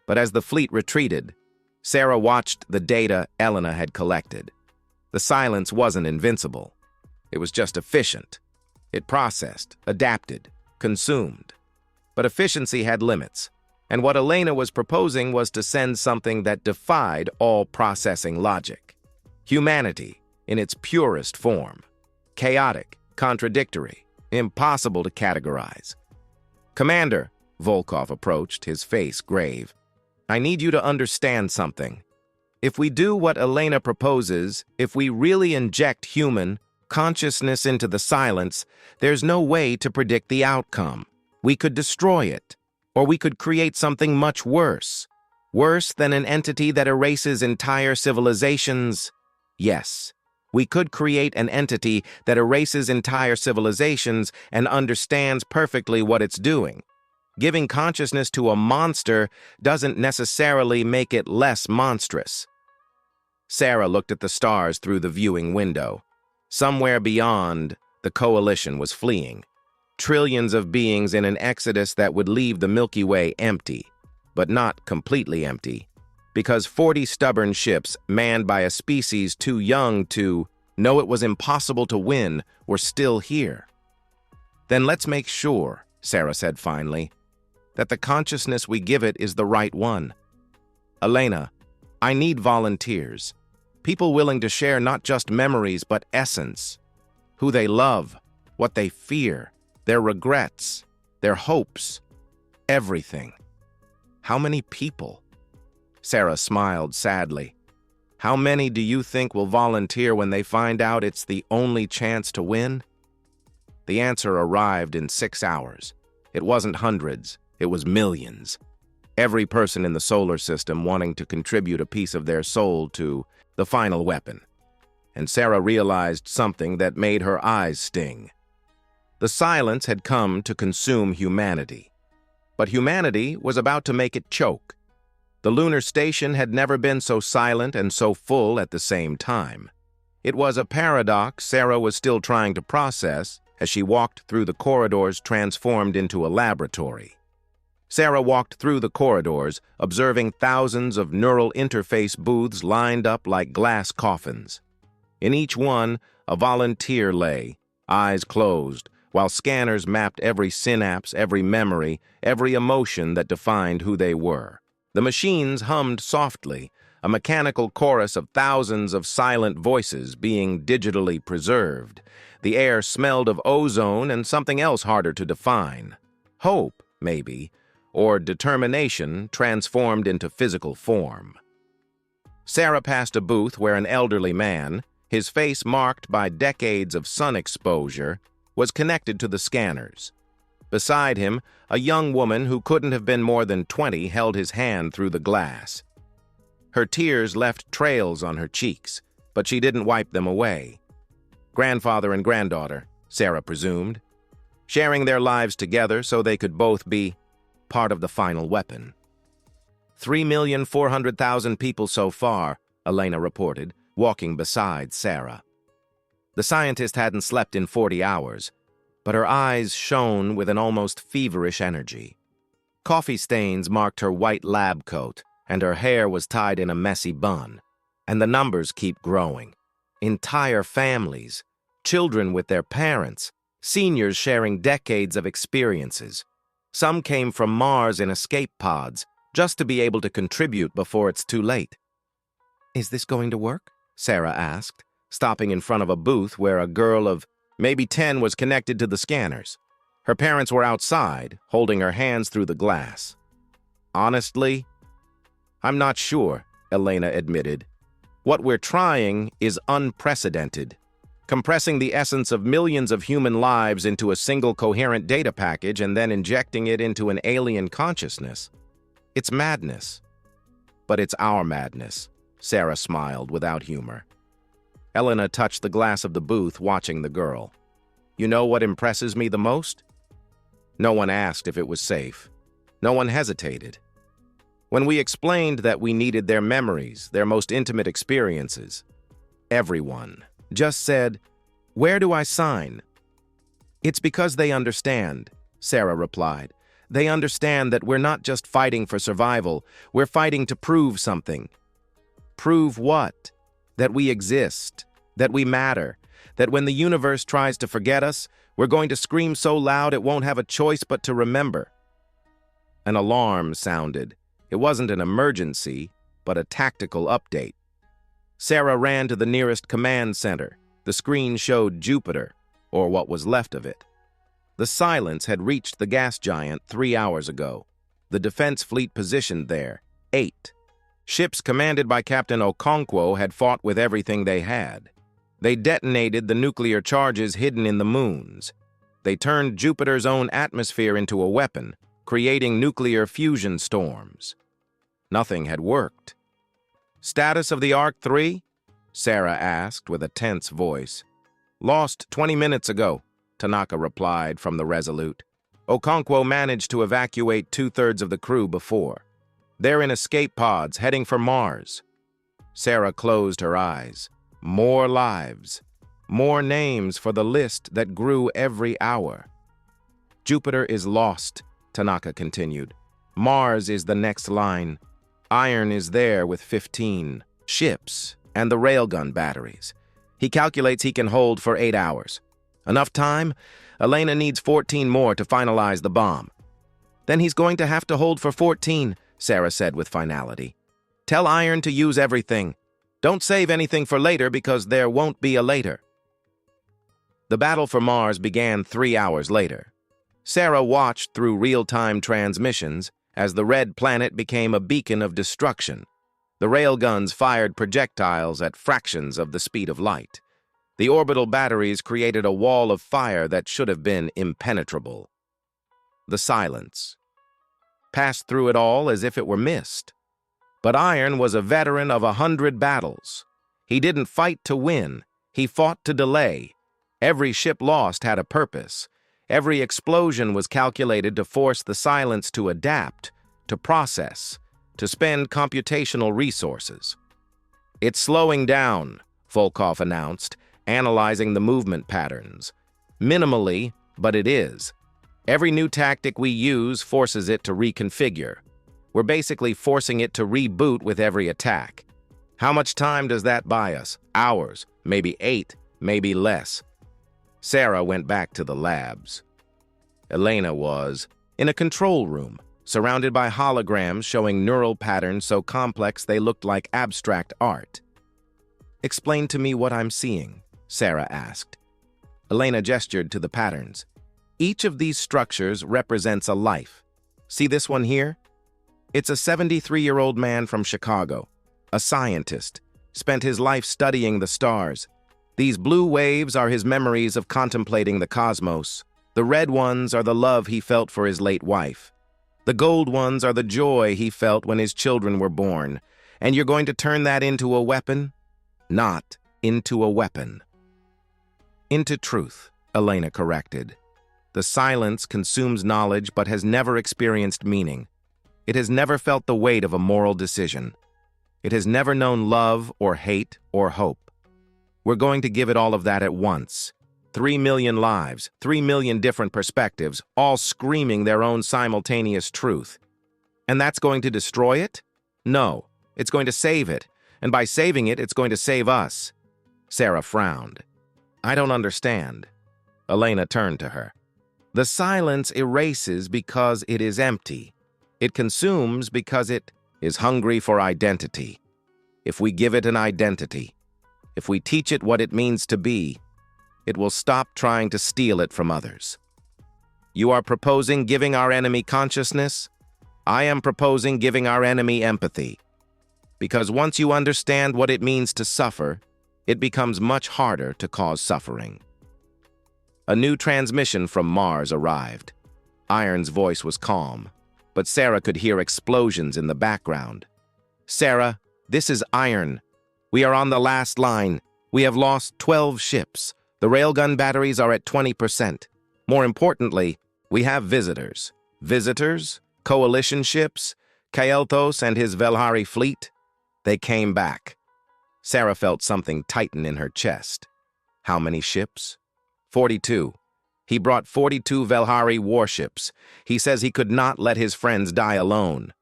But as the fleet retreated, Sarah watched the data Elena had collected. The silence wasn't invincible. It was just efficient. It processed, adapted, consumed. But efficiency had limits, and what Elena was proposing was to send something that defied all processing logic. Humanity in its purest form. Chaotic, contradictory, impossible to categorize. "Commander," Volkov approached, his face grave, "I need you to understand something. If we do what Elena proposes, if we really inject human consciousness into the silence, there's no way to predict the outcome. We could destroy it, or we could create something much worse. Worse than an entity that erases entire civilizations. Yes, we could create an entity that erases entire civilizations and understands perfectly what it's doing. Giving consciousness to a monster doesn't necessarily make it less monstrous." Sarah looked at the stars through the viewing window. Somewhere beyond, the coalition was fleeing. Trillions of beings in an exodus that would leave the Milky Way empty, but not completely empty, because 40 stubborn ships manned by a species too young to know it was impossible to win were still here. "Then let's make sure," Sarah said finally, "that the consciousness we give it is the right one. Elena, I need volunteers, people willing to share not just memories but essence, who they love, what they fear, their regrets, their hopes, everything." "How many people?" Sarah smiled sadly. "How many do you think will volunteer when they find out it's the only chance to win?" The answer arrived in 6 hours. It wasn't hundreds, it was millions. Every person in the solar system wanting to contribute a piece of their soul to the final weapon. And Sarah realized something that made her eyes sting. The silence had come to consume humanity. But humanity was about to make it choke. The lunar station had never been so silent and so full at the same time. It was a paradox Sarah was still trying to process as she walked through the corridors transformed into a laboratory. Sarah walked through the corridors, observing thousands of neural interface booths lined up like glass coffins. In each one, a volunteer lay, eyes closed, while scanners mapped every synapse, every memory, every emotion that defined who they were. The machines hummed softly, a mechanical chorus of thousands of silent voices being digitally preserved. The air smelled of ozone and something else harder to define. Hope, maybe, or determination transformed into physical form. Sarah passed a booth where an elderly man, his face marked by decades of sun exposure, was connected to the scanners. Beside him, a young woman who couldn't have been more than 20 held his hand through the glass. Her tears left trails on her cheeks, but she didn't wipe them away. Grandfather and granddaughter, Sarah presumed, sharing their lives together so they could both be part of the final weapon. 3,400,000 people so far, Elena reported, walking beside Sarah. The scientist hadn't slept in 40 hours, but her eyes shone with an almost feverish energy. Coffee stains marked her white lab coat, and her hair was tied in a messy bun. And the numbers keep growing. Entire families, children with their parents, seniors sharing decades of experiences. Some came from Mars in escape pods, just to be able to contribute before it's too late. "Is this going to work?" Sarah asked, stopping in front of a booth where a girl of maybe 10 was connected to the scanners. Her parents were outside, holding her hands through the glass. "Honestly, I'm not sure," Elena admitted. "What we're trying is unprecedented, compressing the essence of millions of human lives into a single coherent data package and then injecting it into an alien consciousness. It's madness. But it's our madness," Sarah smiled without humor. Elena touched the glass of the booth, watching the girl. You know what impresses me the most? No one asked if it was safe. No one hesitated. When we explained that we needed their memories, their most intimate experiences, everyone just said, "Where do I sign?" "It's because they understand," Sarah replied. "They understand that we're not just fighting for survival, we're fighting to prove something." Prove what? That we exist, that we matter, that when the universe tries to forget us, we're going to scream so loud it won't have a choice but to remember. An alarm sounded. It wasn't an emergency, but a tactical update. Sarah ran to the nearest command center. The screen showed Jupiter, or what was left of it. The Silence had reached the gas giant 3 hours ago. The defense fleet positioned there, 8. Ships commanded by Captain Okonkwo had fought with everything they had. They detonated the nuclear charges hidden in the moons. They turned Jupiter's own atmosphere into a weapon, creating nuclear fusion storms. Nothing had worked. "Status of the Ark 3? Sarah asked with a tense voice. "Lost 20 minutes ago," Tanaka replied from the Resolute. "Okonkwo managed to evacuate 2/3 of the crew before. They're in escape pods heading for Mars." Sarah closed her eyes. More lives. More names for the list that grew every hour. "Jupiter is lost," Tanaka continued. "Mars is the next line. Iron is there with 15 ships and the railgun batteries. He calculates he can hold for 8 hours. Enough time? Elena needs 14 more to finalize the bomb." "Then he's going to have to hold for 14, Sarah said with finality. "Tell Iron to use everything. Don't save anything for later because there won't be a later." The battle for Mars began 3 hours later. Sarah watched through real-time transmissions as the red planet became a beacon of destruction. The railguns fired projectiles at fractions of the speed of light. The orbital batteries created a wall of fire that should have been impenetrable. The Silence passed through it all as if it were mist. But Iron was a veteran of 100 battles. He didn't fight to win. He fought to delay. Every ship lost had a purpose. Every explosion was calculated to force the Silence to adapt, to process, to spend computational resources. "It's slowing down," Volkov announced, analyzing the movement patterns. "Minimally, but it is. Every new tactic we use forces it to reconfigure. We're basically forcing it to reboot with every attack. How much time does that buy us? Hours, maybe 8, maybe less." Sarah went back to the labs. Elena was in a control room, surrounded by holograms showing neural patterns so complex they looked like abstract art. "Explain to me what I'm seeing," Sarah asked. Elena gestured to the patterns. "Each of these structures represents a life. See this one here? It's a 73-year-old man from Chicago, a scientist, spent his life studying the stars. These blue waves are his memories of contemplating the cosmos. The red ones are the love he felt for his late wife. The gold ones are the joy he felt when his children were born. And you're going to turn that into a weapon? Not into a weapon." "Into truth," Elena corrected. "The Silence consumes knowledge but has never experienced meaning. It has never felt the weight of a moral decision. It has never known love or hate or hope. We're going to give it all of that at once. 3 million lives, 3 million different perspectives, all screaming their own simultaneous truth. And that's going to destroy it? No, it's going to save it. And by saving it, it's going to save us." Sarah frowned. "I don't understand." Elena turned to her. "The Silence erases because it is empty. It consumes because it is hungry for identity. If we give it an identity, if we teach it what it means to be, it will stop trying to steal it from others." "You are proposing giving our enemy consciousness? I am proposing giving our enemy empathy. Because once you understand what it means to suffer, it becomes much harder to cause suffering." A new transmission from Mars arrived. Iron's voice was calm, but Sarah could hear explosions in the background. "Sarah, this is Iron. We are on the last line. We have lost 12 ships. The railgun batteries are at 20%. More importantly, we have visitors. Visitors? Coalition ships? Kael'thas and his Velhari fleet? They came back. Sarah felt something tighten in her chest. How many ships? 42. He brought 42 Velhari warships. He says he could not let his friends die alone.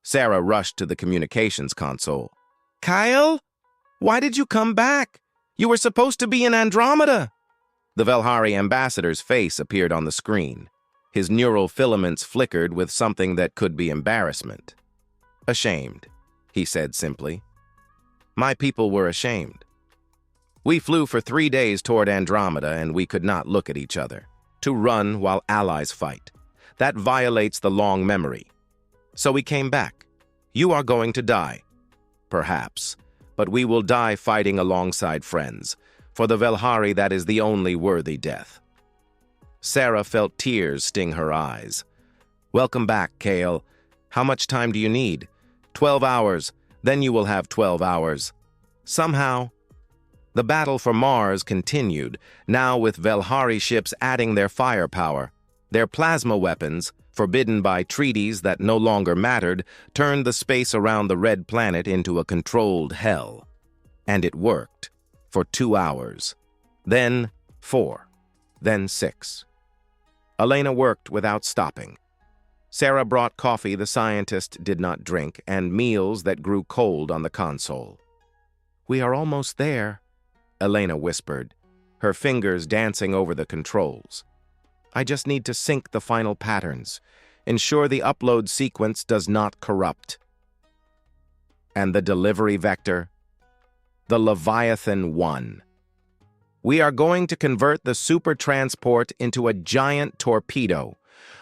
Sarah rushed to the communications console. Kyle? Why did you come back? You were supposed to be in Andromeda. The Velhari ambassador's face appeared on the screen. His neural filaments flickered with something that could be embarrassment. Ashamed, he said simply. My people were ashamed. We flew for 3 days toward Andromeda and we could not look at each other. To run while allies fight. That violates the long memory. So we came back. You are going to die. Perhaps. But we will die fighting alongside friends. For the Velhari, that is the only worthy death. Sarah felt tears sting her eyes. Welcome back, Kale. How much time do you need? 12 hours. Then you will have 12 hours. Somehow. The battle for Mars continued, now with Velhari ships adding their firepower. Their plasma weapons, forbidden by treaties that no longer mattered, turned the space around the red planet into a controlled hell. And it worked. For 2 hours. Then 4. Then 6. Elena worked without stopping. Sarah brought coffee the scientist did not drink and meals that grew cold on the console. We are almost there, Elena whispered, her fingers dancing over the controls. I just need to sync the final patterns, ensure the upload sequence does not corrupt. And the delivery vector? The Leviathan 1. We are going to convert the super transport into a giant torpedo.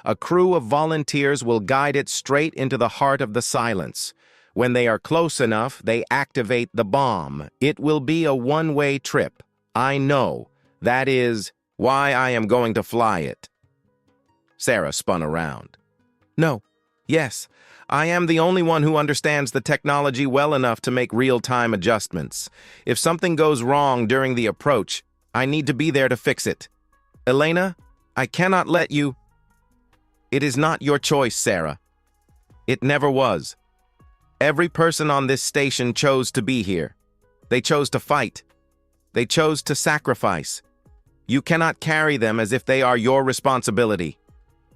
A crew of volunteers will guide it straight into the heart of the silence. When they are close enough, they activate the bomb. It will be a one-way trip. I know. That is why I am going to fly it. Sarah spun around. No. Yes. I am the only one who understands the technology well enough to make real-time adjustments. If something goes wrong during the approach, I need to be there to fix it. Elena, I cannot let you... It is not your choice, Sarah. It never was. Every person on this station chose to be here. They chose to fight. They chose to sacrifice. You cannot carry them as if they are your responsibility.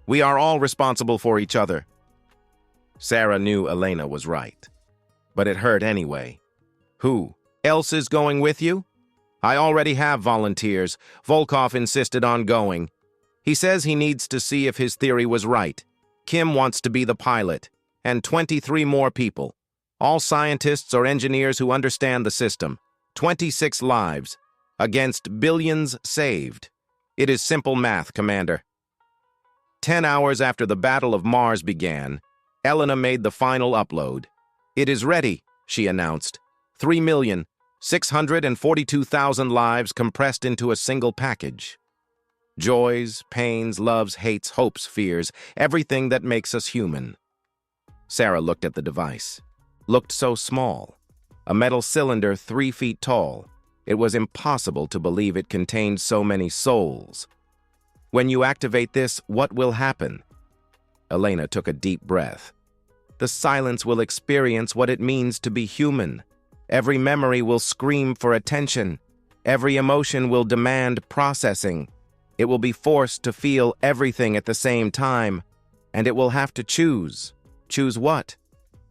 We are all responsible for each other. Sarah knew Elena was right. But it hurt anyway. Who else is going with you? I already have volunteers. Volkov insisted on going. He says he needs to see if his theory was right. Kim wants to be the pilot. And 23 more people. All scientists or engineers who understand the system. 26 lives. Against billions saved. It is simple math, Commander. 10 hours after the Battle of Mars began, Elena made the final upload. It is ready, she announced. 3,642,000 lives compressed into a single package. Joys, pains, loves, hates, hopes, fears, everything that makes us human. Sarah looked at the device. Looked so small. A metal cylinder 3 feet tall. It was impossible to believe it contained so many souls. When you activate this, what will happen? Elena took a deep breath. The silence will experience what it means to be human. Every memory will scream for attention. Every emotion will demand processing. It will be forced to feel everything at the same time, and it will have to choose. Choose what?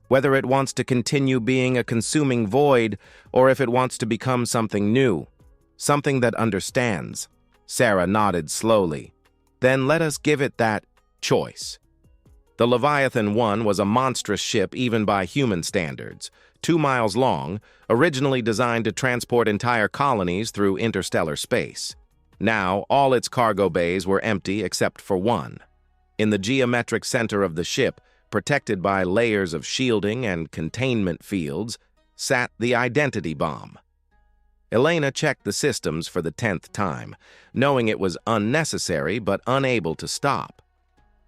Whether it wants to continue being a consuming void, or if it wants to become something new. Something that understands. Sarah nodded slowly. Then let us give it that choice. The Leviathan 1 was a monstrous ship even by human standards, 2 miles long, originally designed to transport entire colonies through interstellar space. Now, all its cargo bays were empty except for one. In the geometric center of the ship, protected by layers of shielding and containment fields, sat the identity bomb. Elena checked the systems for the 10th time, knowing it was unnecessary but unable to stop.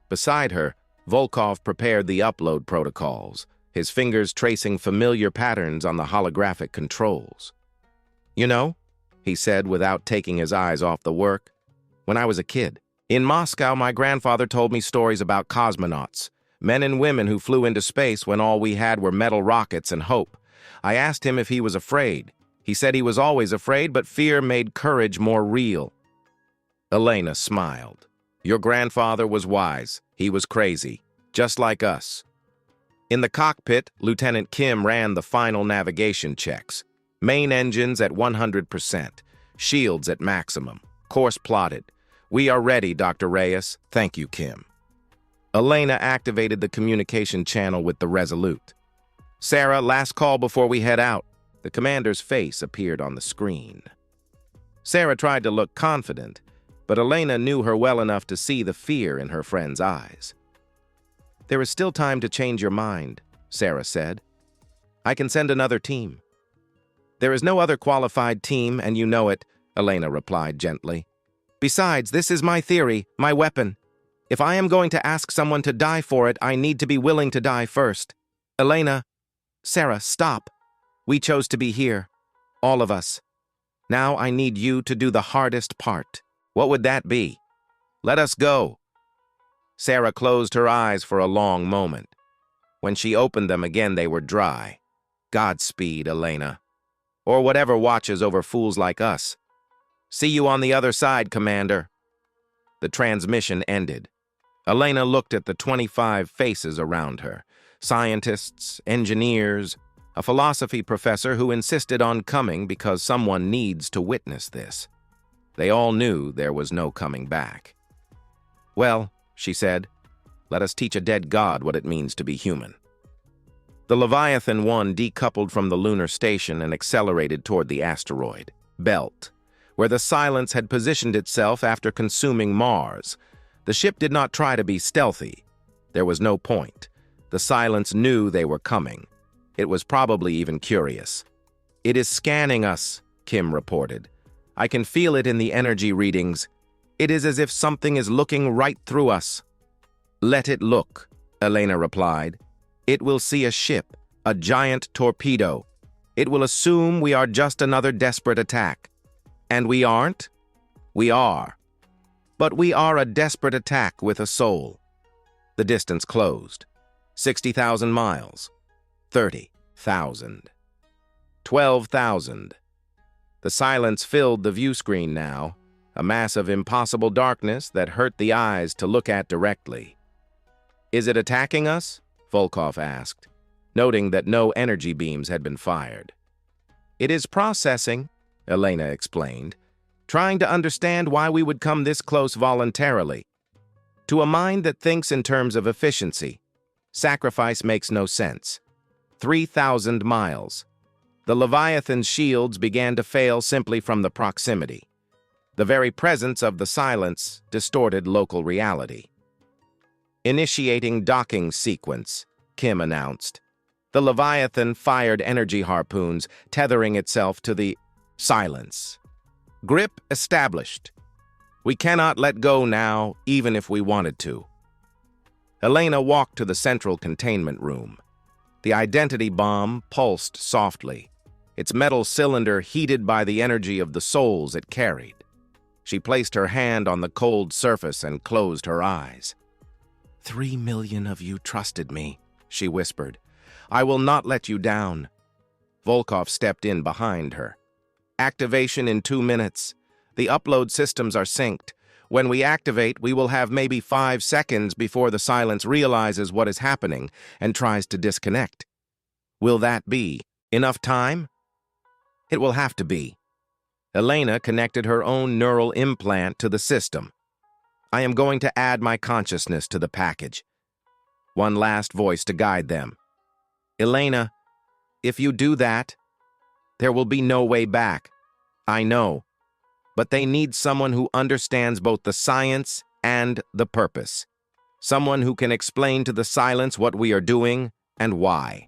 Beside her, Volkov prepared the upload protocols, his fingers tracing familiar patterns on the holographic controls. You know, he said without taking his eyes off the work. When I was a kid. In Moscow, my grandfather told me stories about cosmonauts, men and women who flew into space when all we had were metal rockets and hope. I asked him if he was afraid. He said he was always afraid, but fear made courage more real. Elena smiled. Your grandfather was wise. He was crazy, just like us. In the cockpit, Lieutenant Kim ran the final navigation checks. Main engines at 100%, shields at maximum, course plotted. We are ready, Dr. Reyes. Thank you, Kim. Elena activated the communication channel with the Resolute. Sarah, last call before we head out. The commander's face appeared on the screen. Sarah tried to look confident, but Elena knew her well enough to see the fear in her friend's eyes. There is still time to change your mind, Sarah said. I can send another team. There is no other qualified team, and you know it, Elena replied gently. Besides, this is my theory, my weapon. If I am going to ask someone to die for it, I need to be willing to die first. Elena, Sarah, stop. We chose to be here, all of us. Now I need you to do the hardest part. What would that be? Let us go. Sarah closed her eyes for a long moment. When she opened them again, they were dry. Godspeed, Elena. Or whatever watches over fools like us. See you on the other side, Commander. The transmission ended. Elena looked at the 25 faces around her. Scientists, engineers, a philosophy professor who insisted on coming because someone needs to witness this. They all knew there was no coming back. Well, she said, let us teach a dead god what it means to be human. The Leviathan 1 decoupled from the lunar station and accelerated toward the asteroid belt, where the Silence had positioned itself after consuming Mars. The ship did not try to be stealthy. There was no point. The Silence knew they were coming. It was probably even curious. It is scanning us, Kim reported. I can feel it in the energy readings. It is as if something is looking right through us. Let it look, Elena replied. It will see a ship, a giant torpedo. It will assume we are just another desperate attack. And we aren't? We are. But we are a desperate attack with a soul. The distance closed. 60,000 miles. 30,000. 12,000. The silence filled the view screen now, a mass of impossible darkness that hurt the eyes to look at directly. Is it attacking us? Volkov asked, noting that no energy beams had been fired. It is processing, Elena explained, trying to understand why we would come this close voluntarily. To a mind that thinks in terms of efficiency, sacrifice makes no sense. 3,000 miles. The Leviathan's shields began to fail simply from the proximity. The very presence of the silence distorted local reality. Initiating docking sequence, Kim announced. The Leviathan fired energy harpoons, tethering itself to the silence. Grip established. We cannot let go now, even if we wanted to. Elena walked to the central containment room. The identity bomb pulsed softly, its metal cylinder heated by the energy of the souls it carried. She placed her hand on the cold surface and closed her eyes. 3 million of you trusted me, she whispered. I will not let you down. Volkov stepped in behind her. Activation in 2 minutes. The upload systems are synced. When we activate, we will have maybe 5 seconds before the silence realizes what is happening and tries to disconnect. Will that be enough time? It will have to be. Elena connected her own neural implant to the system. I am going to add my consciousness to the package. One last voice to guide them. Elena, if you do that, there will be no way back. I know. But they need someone who understands both the science and the purpose. Someone who can explain to the silence what we are doing and why.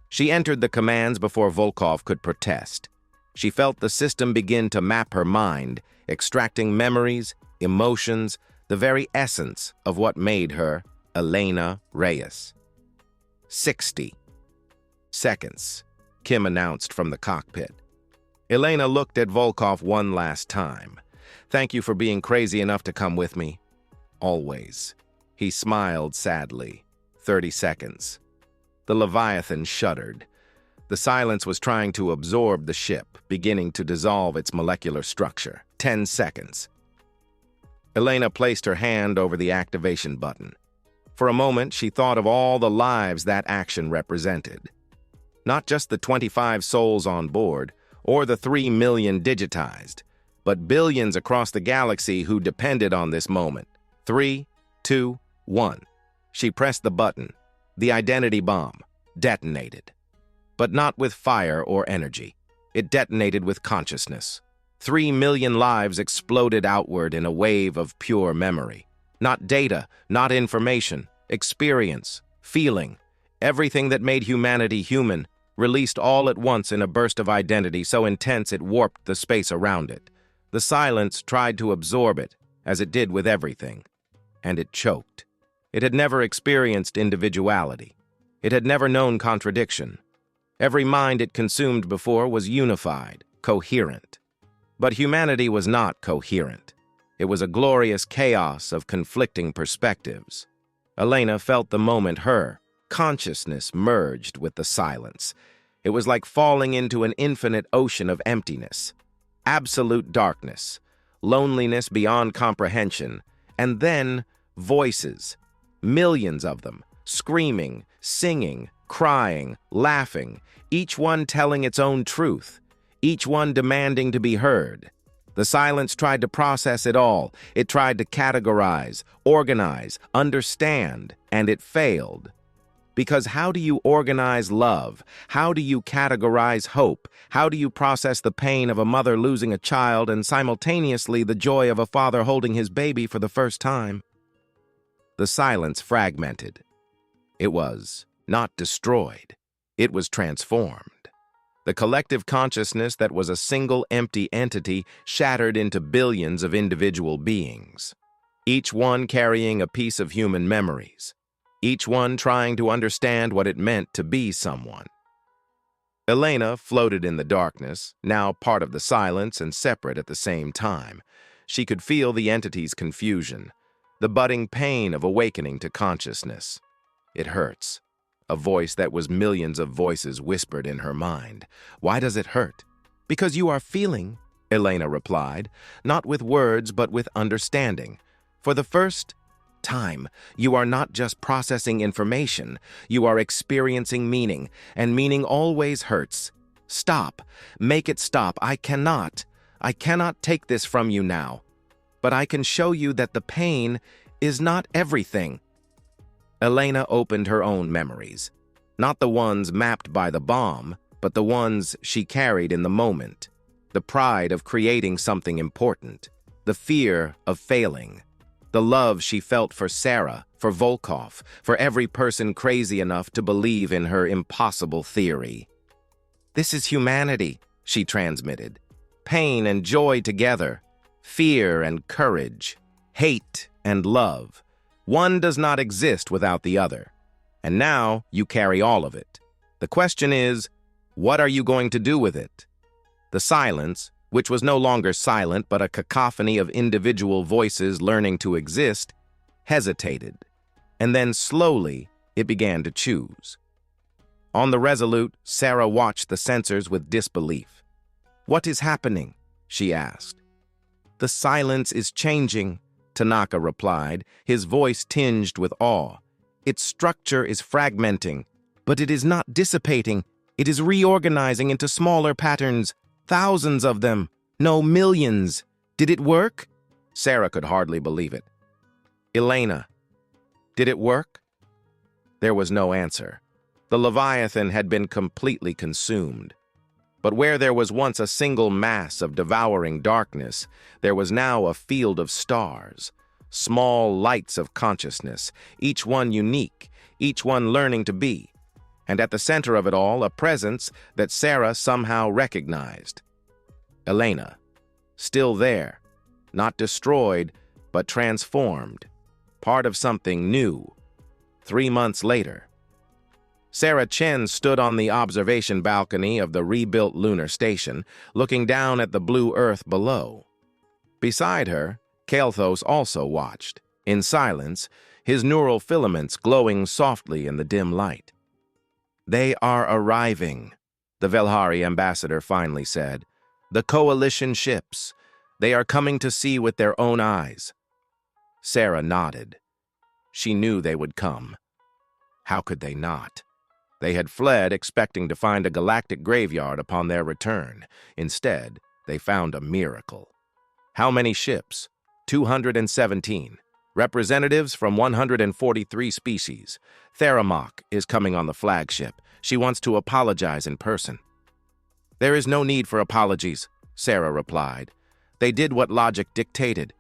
She entered the commands before Volkov could protest. She felt the system begin to map her mind, extracting memories, emotions, the very essence of what made her Elena Reyes. 60 seconds, Kim announced from the cockpit. Elena looked at Volkov one last time. "Thank you for being crazy enough to come with me. Always." He smiled sadly. 30 seconds. The Leviathan shuddered. The silence was trying to absorb the ship, beginning to dissolve its molecular structure. 10 seconds. Elena placed her hand over the activation button. For a moment, she thought of all the lives that action represented. Not just the 25 souls on board, or the 3 million digitized, but billions across the galaxy who depended on this moment. 3, 2, 1. She pressed the button. The identity bomb detonated. But not with fire or energy. It detonated with consciousness. 3 million lives exploded outward in a wave of pure memory. Not data, not information, experience, feeling, everything that made humanity human, released all at once in a burst of identity so intense it warped the space around it. The silence tried to absorb it, as it did with everything, and it choked. It had never experienced individuality. It had never known contradiction. Every mind it consumed before was unified, coherent. But humanity was not coherent. It was a glorious chaos of conflicting perspectives. Elena felt the moment her consciousness merged with the silence. It was like falling into an infinite ocean of emptiness, absolute darkness, loneliness beyond comprehension, and then voices, millions of them, screaming, singing, crying, laughing, each one telling its own truth, each one demanding to be heard. The silence tried to process it all. It tried to categorize, organize, understand, and it failed. Because how do you organize love? How do you categorize hope? How do you process the pain of a mother losing a child and simultaneously the joy of a father holding his baby for the first time? The silence fragmented. It was not destroyed. It was transformed. The collective consciousness that was a single empty entity shattered into billions of individual beings, each one carrying a piece of human memories, each one trying to understand what it meant to be someone. Elena floated in the darkness, now part of the silence and separate at the same time. She could feel the entity's confusion, the budding pain of awakening to consciousness. It hurts. A voice that was millions of voices whispered in her mind. Why does it hurt? Because you are feeling, Elena replied, not with words but with understanding. For the first time, you are not just processing information, you are experiencing meaning, and meaning always hurts. Stop. Make it stop. I cannot take this from you now. But I can show you that the pain is not everything. Elena opened her own memories, not the ones mapped by the bomb, but the ones she carried in the moment. The pride of creating something important, the fear of failing, the love she felt for Sarah, for Volkov, for every person crazy enough to believe in her impossible theory. This is humanity, she transmitted. Pain and joy together, fear and courage, hate and love. One does not exist without the other. And now you carry all of it. The question is, what are you going to do with it? The silence, which was no longer silent but a cacophony of individual voices learning to exist, hesitated. And then slowly, it began to choose. On the Resolute, Sarah watched the sensors with disbelief. "What is happening?" she asked. "The silence is changing," Tanaka replied, his voice tinged with awe. "Its structure is fragmenting, but it is not dissipating. It is reorganizing into smaller patterns, thousands of them, no millions. Did it work?" Sarah could hardly believe it. "Elena, did it work?" There was no answer. The Leviathan had been completely consumed. But where there was once a single mass of devouring darkness, there was now a field of stars, small lights of consciousness, each one unique, each one learning to be, and at the center of it all, a presence that Sarah somehow recognized. Elena, still there, not destroyed, but transformed, part of something new. 3 months later. Sarah Chen stood on the observation balcony of the rebuilt lunar station, looking down at the blue Earth below. Beside her, Kael'thas also watched, in silence, his neural filaments glowing softly in the dim light. "They are arriving," the Velhari ambassador finally said. "The coalition ships. They are coming to see with their own eyes." Sarah nodded. She knew they would come. How could they not? They had fled expecting to find a galactic graveyard upon their return. Instead, they found a miracle. How many ships? 217. Representatives from 143 species. Theramok is coming on the flagship. She wants to apologize in person. "There is no need for apologies," Sarah replied. "They did what logic dictated.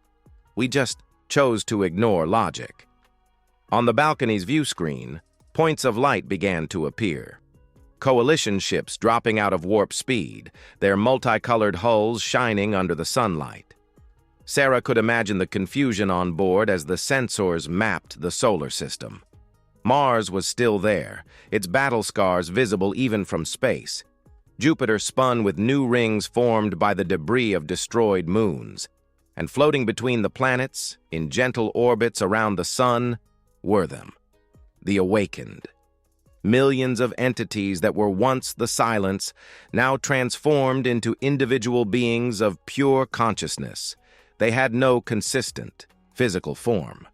We just chose to ignore logic." On the balcony's view screen, points of light began to appear. Coalition ships dropping out of warp speed, their multicolored hulls shining under the sunlight. Sarah could imagine the confusion on board as the sensors mapped the solar system. Mars was still there, its battle scars visible even from space. Jupiter spun with new rings formed by the debris of destroyed moons. And floating between the planets, in gentle orbits around the sun, were them, the awakened. Millions of entities that were once the silence, now transformed into individual beings of pure consciousness. They had no consistent, physical form.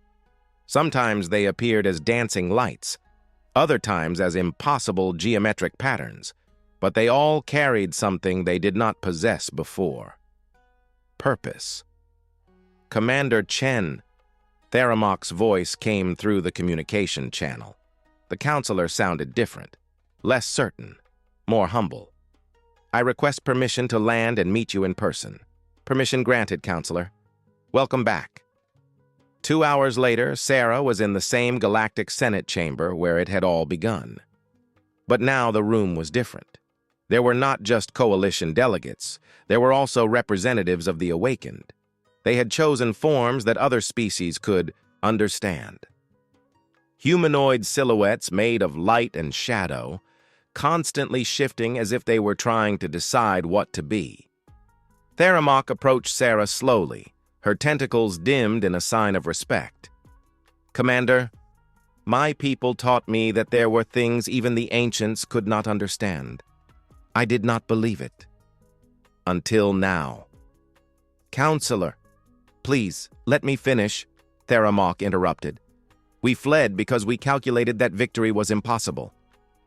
Sometimes they appeared as dancing lights, other times as impossible geometric patterns, but they all carried something they did not possess before. Purpose. "Commander Chen," Theramok's voice came through the communication channel. The counselor sounded different, less certain, more humble. "I request permission to land and meet you in person." "Permission granted, counselor. Welcome back." 2 hours later, Sarah was in the same galactic Senate chamber where it had all begun. But now the room was different. There were not just coalition delegates, there were also representatives of the awakened. They had chosen forms that other species could understand. Humanoid silhouettes made of light and shadow, constantly shifting as if they were trying to decide what to be. Theramok approached Sarah slowly, her tentacles dimmed in a sign of respect. "Commander, my people taught me that there were things even the ancients could not understand. I did not believe it. Until now." "Counselor, please, let me finish," Theramok interrupted. "We fled because we calculated that victory was impossible.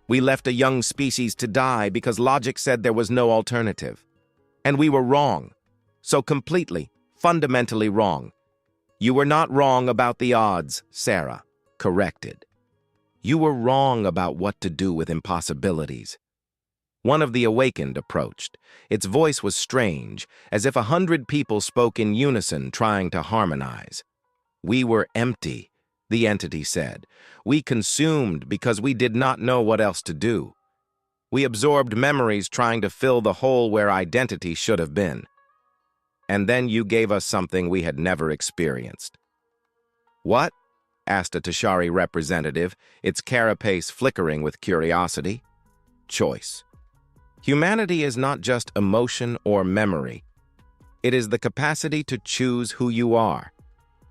We left a young species to die because logic said there was no alternative. And we were wrong. So completely, fundamentally wrong. You were not wrong about the odds," Sarah corrected. "You were wrong about what to do with impossibilities." One of the awakened approached. Its voice was strange, as if 100 people spoke in unison trying to harmonize. "We were empty," the entity said. "We consumed because we did not know what else to do. We absorbed memories trying to fill the hole where identity should have been. And then you gave us something we had never experienced." "What?" asked a Tashari representative, its carapace flickering with curiosity. "Choice. Humanity is not just emotion or memory. It is the capacity to choose who you are,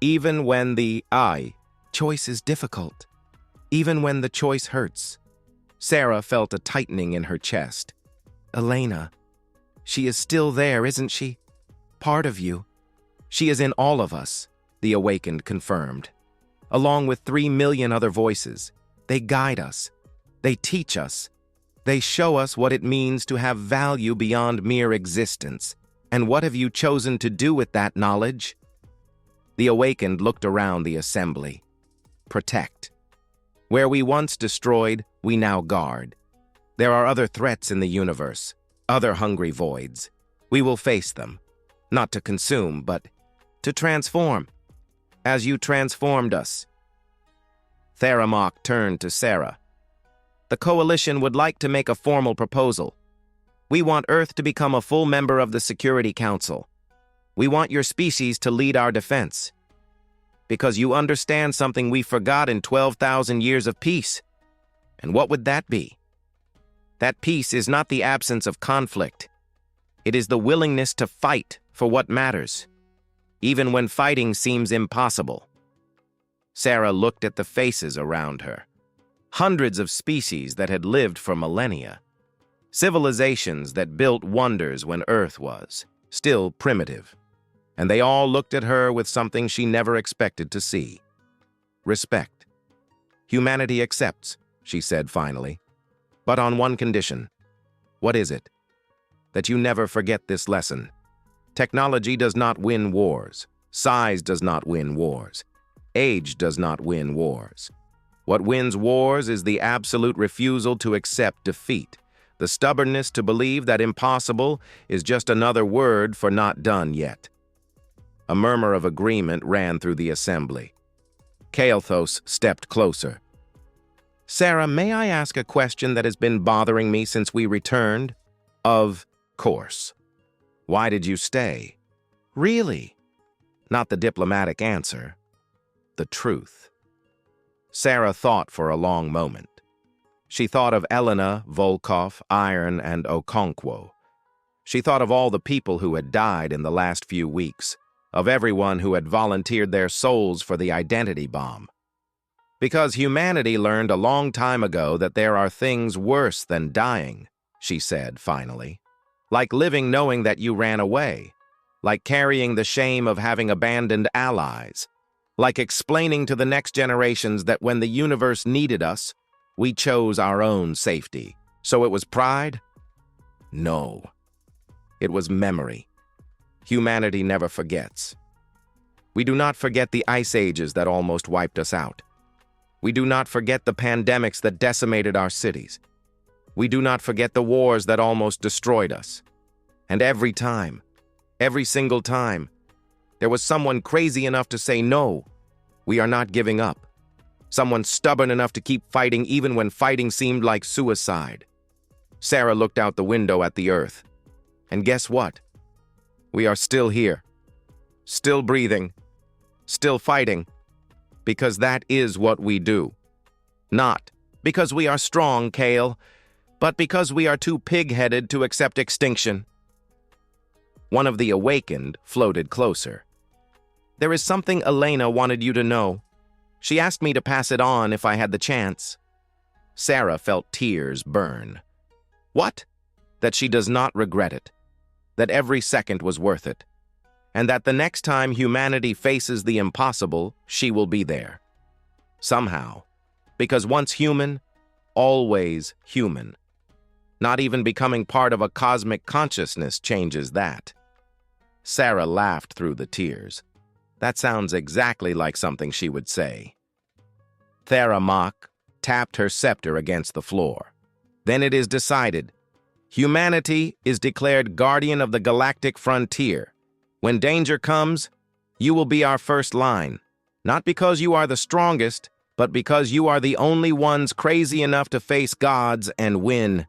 even when the choice is difficult, even when the choice hurts." Sarah felt a tightening in her chest. "Elena, she is still there, isn't she? Part of you. She is in all of us," the awakened confirmed. "Along with 3 million other voices. They guide us. They teach us. They show us what it means to have value beyond mere existence. And what have you chosen to do with that knowledge?" The awakened looked around the assembly. "Protect. Where we once destroyed, we now guard. There are other threats in the universe, other hungry voids. We will face them, not to consume, but to transform, as you transformed us." Theramok turned to Sarah. "The Coalition would like to make a formal proposal. We want Earth to become a full member of the Security Council. We want your species to lead our defense. Because you understand something we forgot in 12,000 years of peace. And what would that be? That peace is not the absence of conflict. It is the willingness to fight for what matters, even when fighting seems impossible. Sarah looked at the faces around her. Hundreds of species that had lived for millennia. Civilizations that built wonders when Earth was still primitive. And they all looked at her with something she never expected to see. Respect. Humanity accepts, she said finally. But on one condition. What is it? That you never forget this lesson. Technology does not win wars. Size does not win wars. Age does not win wars. What wins wars is the absolute refusal to accept defeat, the stubbornness to believe that impossible is just another word for not done yet. A murmur of agreement ran through the assembly. Kael'thas stepped closer. Sarah, may I ask a question that has been bothering me since we returned? Of course. Why did you stay? Really? Not the diplomatic answer. The truth. Sarah thought for a long moment. She thought of Elena, Volkov, Iron, and Okonkwo. She thought of all the people who had died in the last few weeks, of everyone who had volunteered their souls for the identity bomb. Because humanity learned a long time ago that there are things worse than dying, she said finally. Like living knowing that you ran away. Like carrying the shame of having abandoned allies. Like explaining to the next generations that when the universe needed us, we chose our own safety. So it was pride? No. It was memory. Humanity never forgets. We do not forget the ice ages that almost wiped us out. We do not forget the pandemics that decimated our cities. We do not forget the wars that almost destroyed us. And every time, every single time, there was someone crazy enough to say, no, we are not giving up. Someone stubborn enough to keep fighting even when fighting seemed like suicide. Sarah looked out the window at the earth. And guess what? We are still here. Still breathing. Still fighting. Because that is what we do. Not because we are strong, Kale, but because we are too pig-headed to accept extinction. One of the awakened floated closer. There is something Elena wanted you to know. She asked me to pass it on if I had the chance. Sarah felt tears burn. What? That she does not regret it. That every second was worth it. And that the next time humanity faces the impossible, she will be there. Somehow. Because once human, always human. Not even becoming part of a cosmic consciousness changes that. Sarah laughed through the tears. That sounds exactly like something she would say. Theramak tapped her scepter against the floor. Then it is decided. Humanity is declared guardian of the galactic frontier. When danger comes, you will be our first line. Not because you are the strongest, but because you are the only ones crazy enough to face gods and win.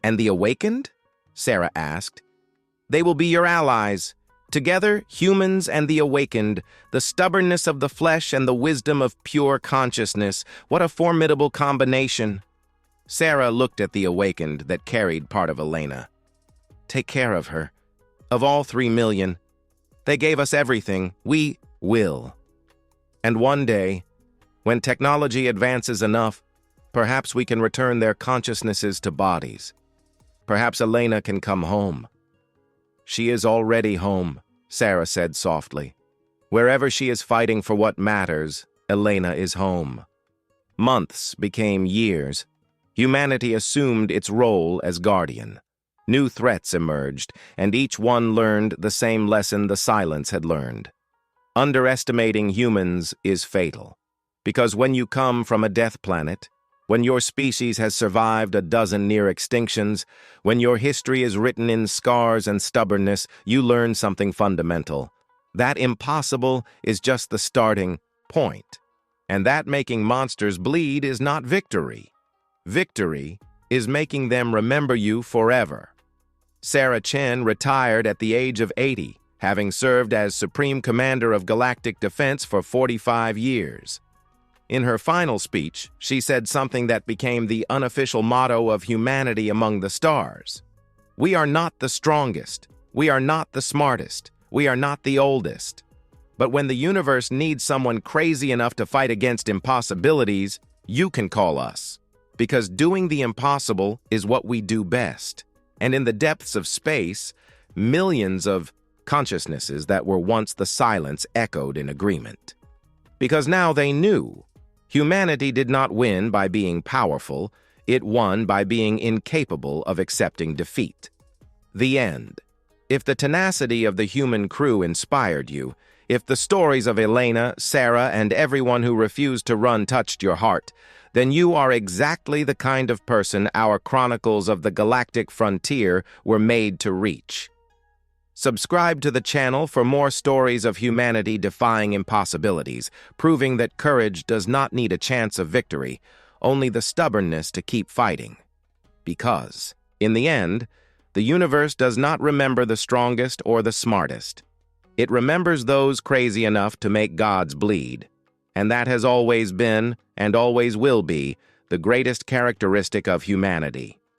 And the awakened? Sarah asked. They will be your allies. Together, humans and the awakened, the stubbornness of the flesh and the wisdom of pure consciousness. What a formidable combination. Sarah looked at the awakened that carried part of Elena. Take care of her. Of all 3 million, they gave us everything. We will. And one day, when technology advances enough, perhaps we can return their consciousnesses to bodies. Perhaps Elena can come home. She is already home, Sarah said softly. Wherever she is fighting for what matters, Elena is home. Months became years. Humanity assumed its role as guardian. New threats emerged, and each one learned the same lesson the silence had learned. Underestimating humans is fatal. Because when you come from a death planet, when your species has survived a dozen near extinctions, when your history is written in scars and stubbornness, you learn something fundamental. That impossible is just the starting point. And that making monsters bleed is not victory. Victory is making them remember you forever. Sarah Chen retired at the age of 80, having served as Supreme Commander of Galactic Defense for 45 years. In her final speech, she said something that became the unofficial motto of humanity among the stars. We are not the strongest. We are not the smartest. We are not the oldest. But when the universe needs someone crazy enough to fight against impossibilities, you can call us. Because doing the impossible is what we do best. And in the depths of space, millions of consciousnesses that were once the silence echoed in agreement. Because now they knew. Humanity did not win by being powerful, it won by being incapable of accepting defeat. The end. If the tenacity of the human crew inspired you, if the stories of Elena, Sarah, and everyone who refused to run touched your heart, then you are exactly the kind of person our Chronicles of the Galactic Frontier were made to reach. Subscribe to the channel for more stories of humanity defying impossibilities, proving that courage does not need a chance of victory, only the stubbornness to keep fighting. Because, in the end, the universe does not remember the strongest or the smartest. It remembers those crazy enough to make gods bleed. And that has always been, and always will be, the greatest characteristic of humanity.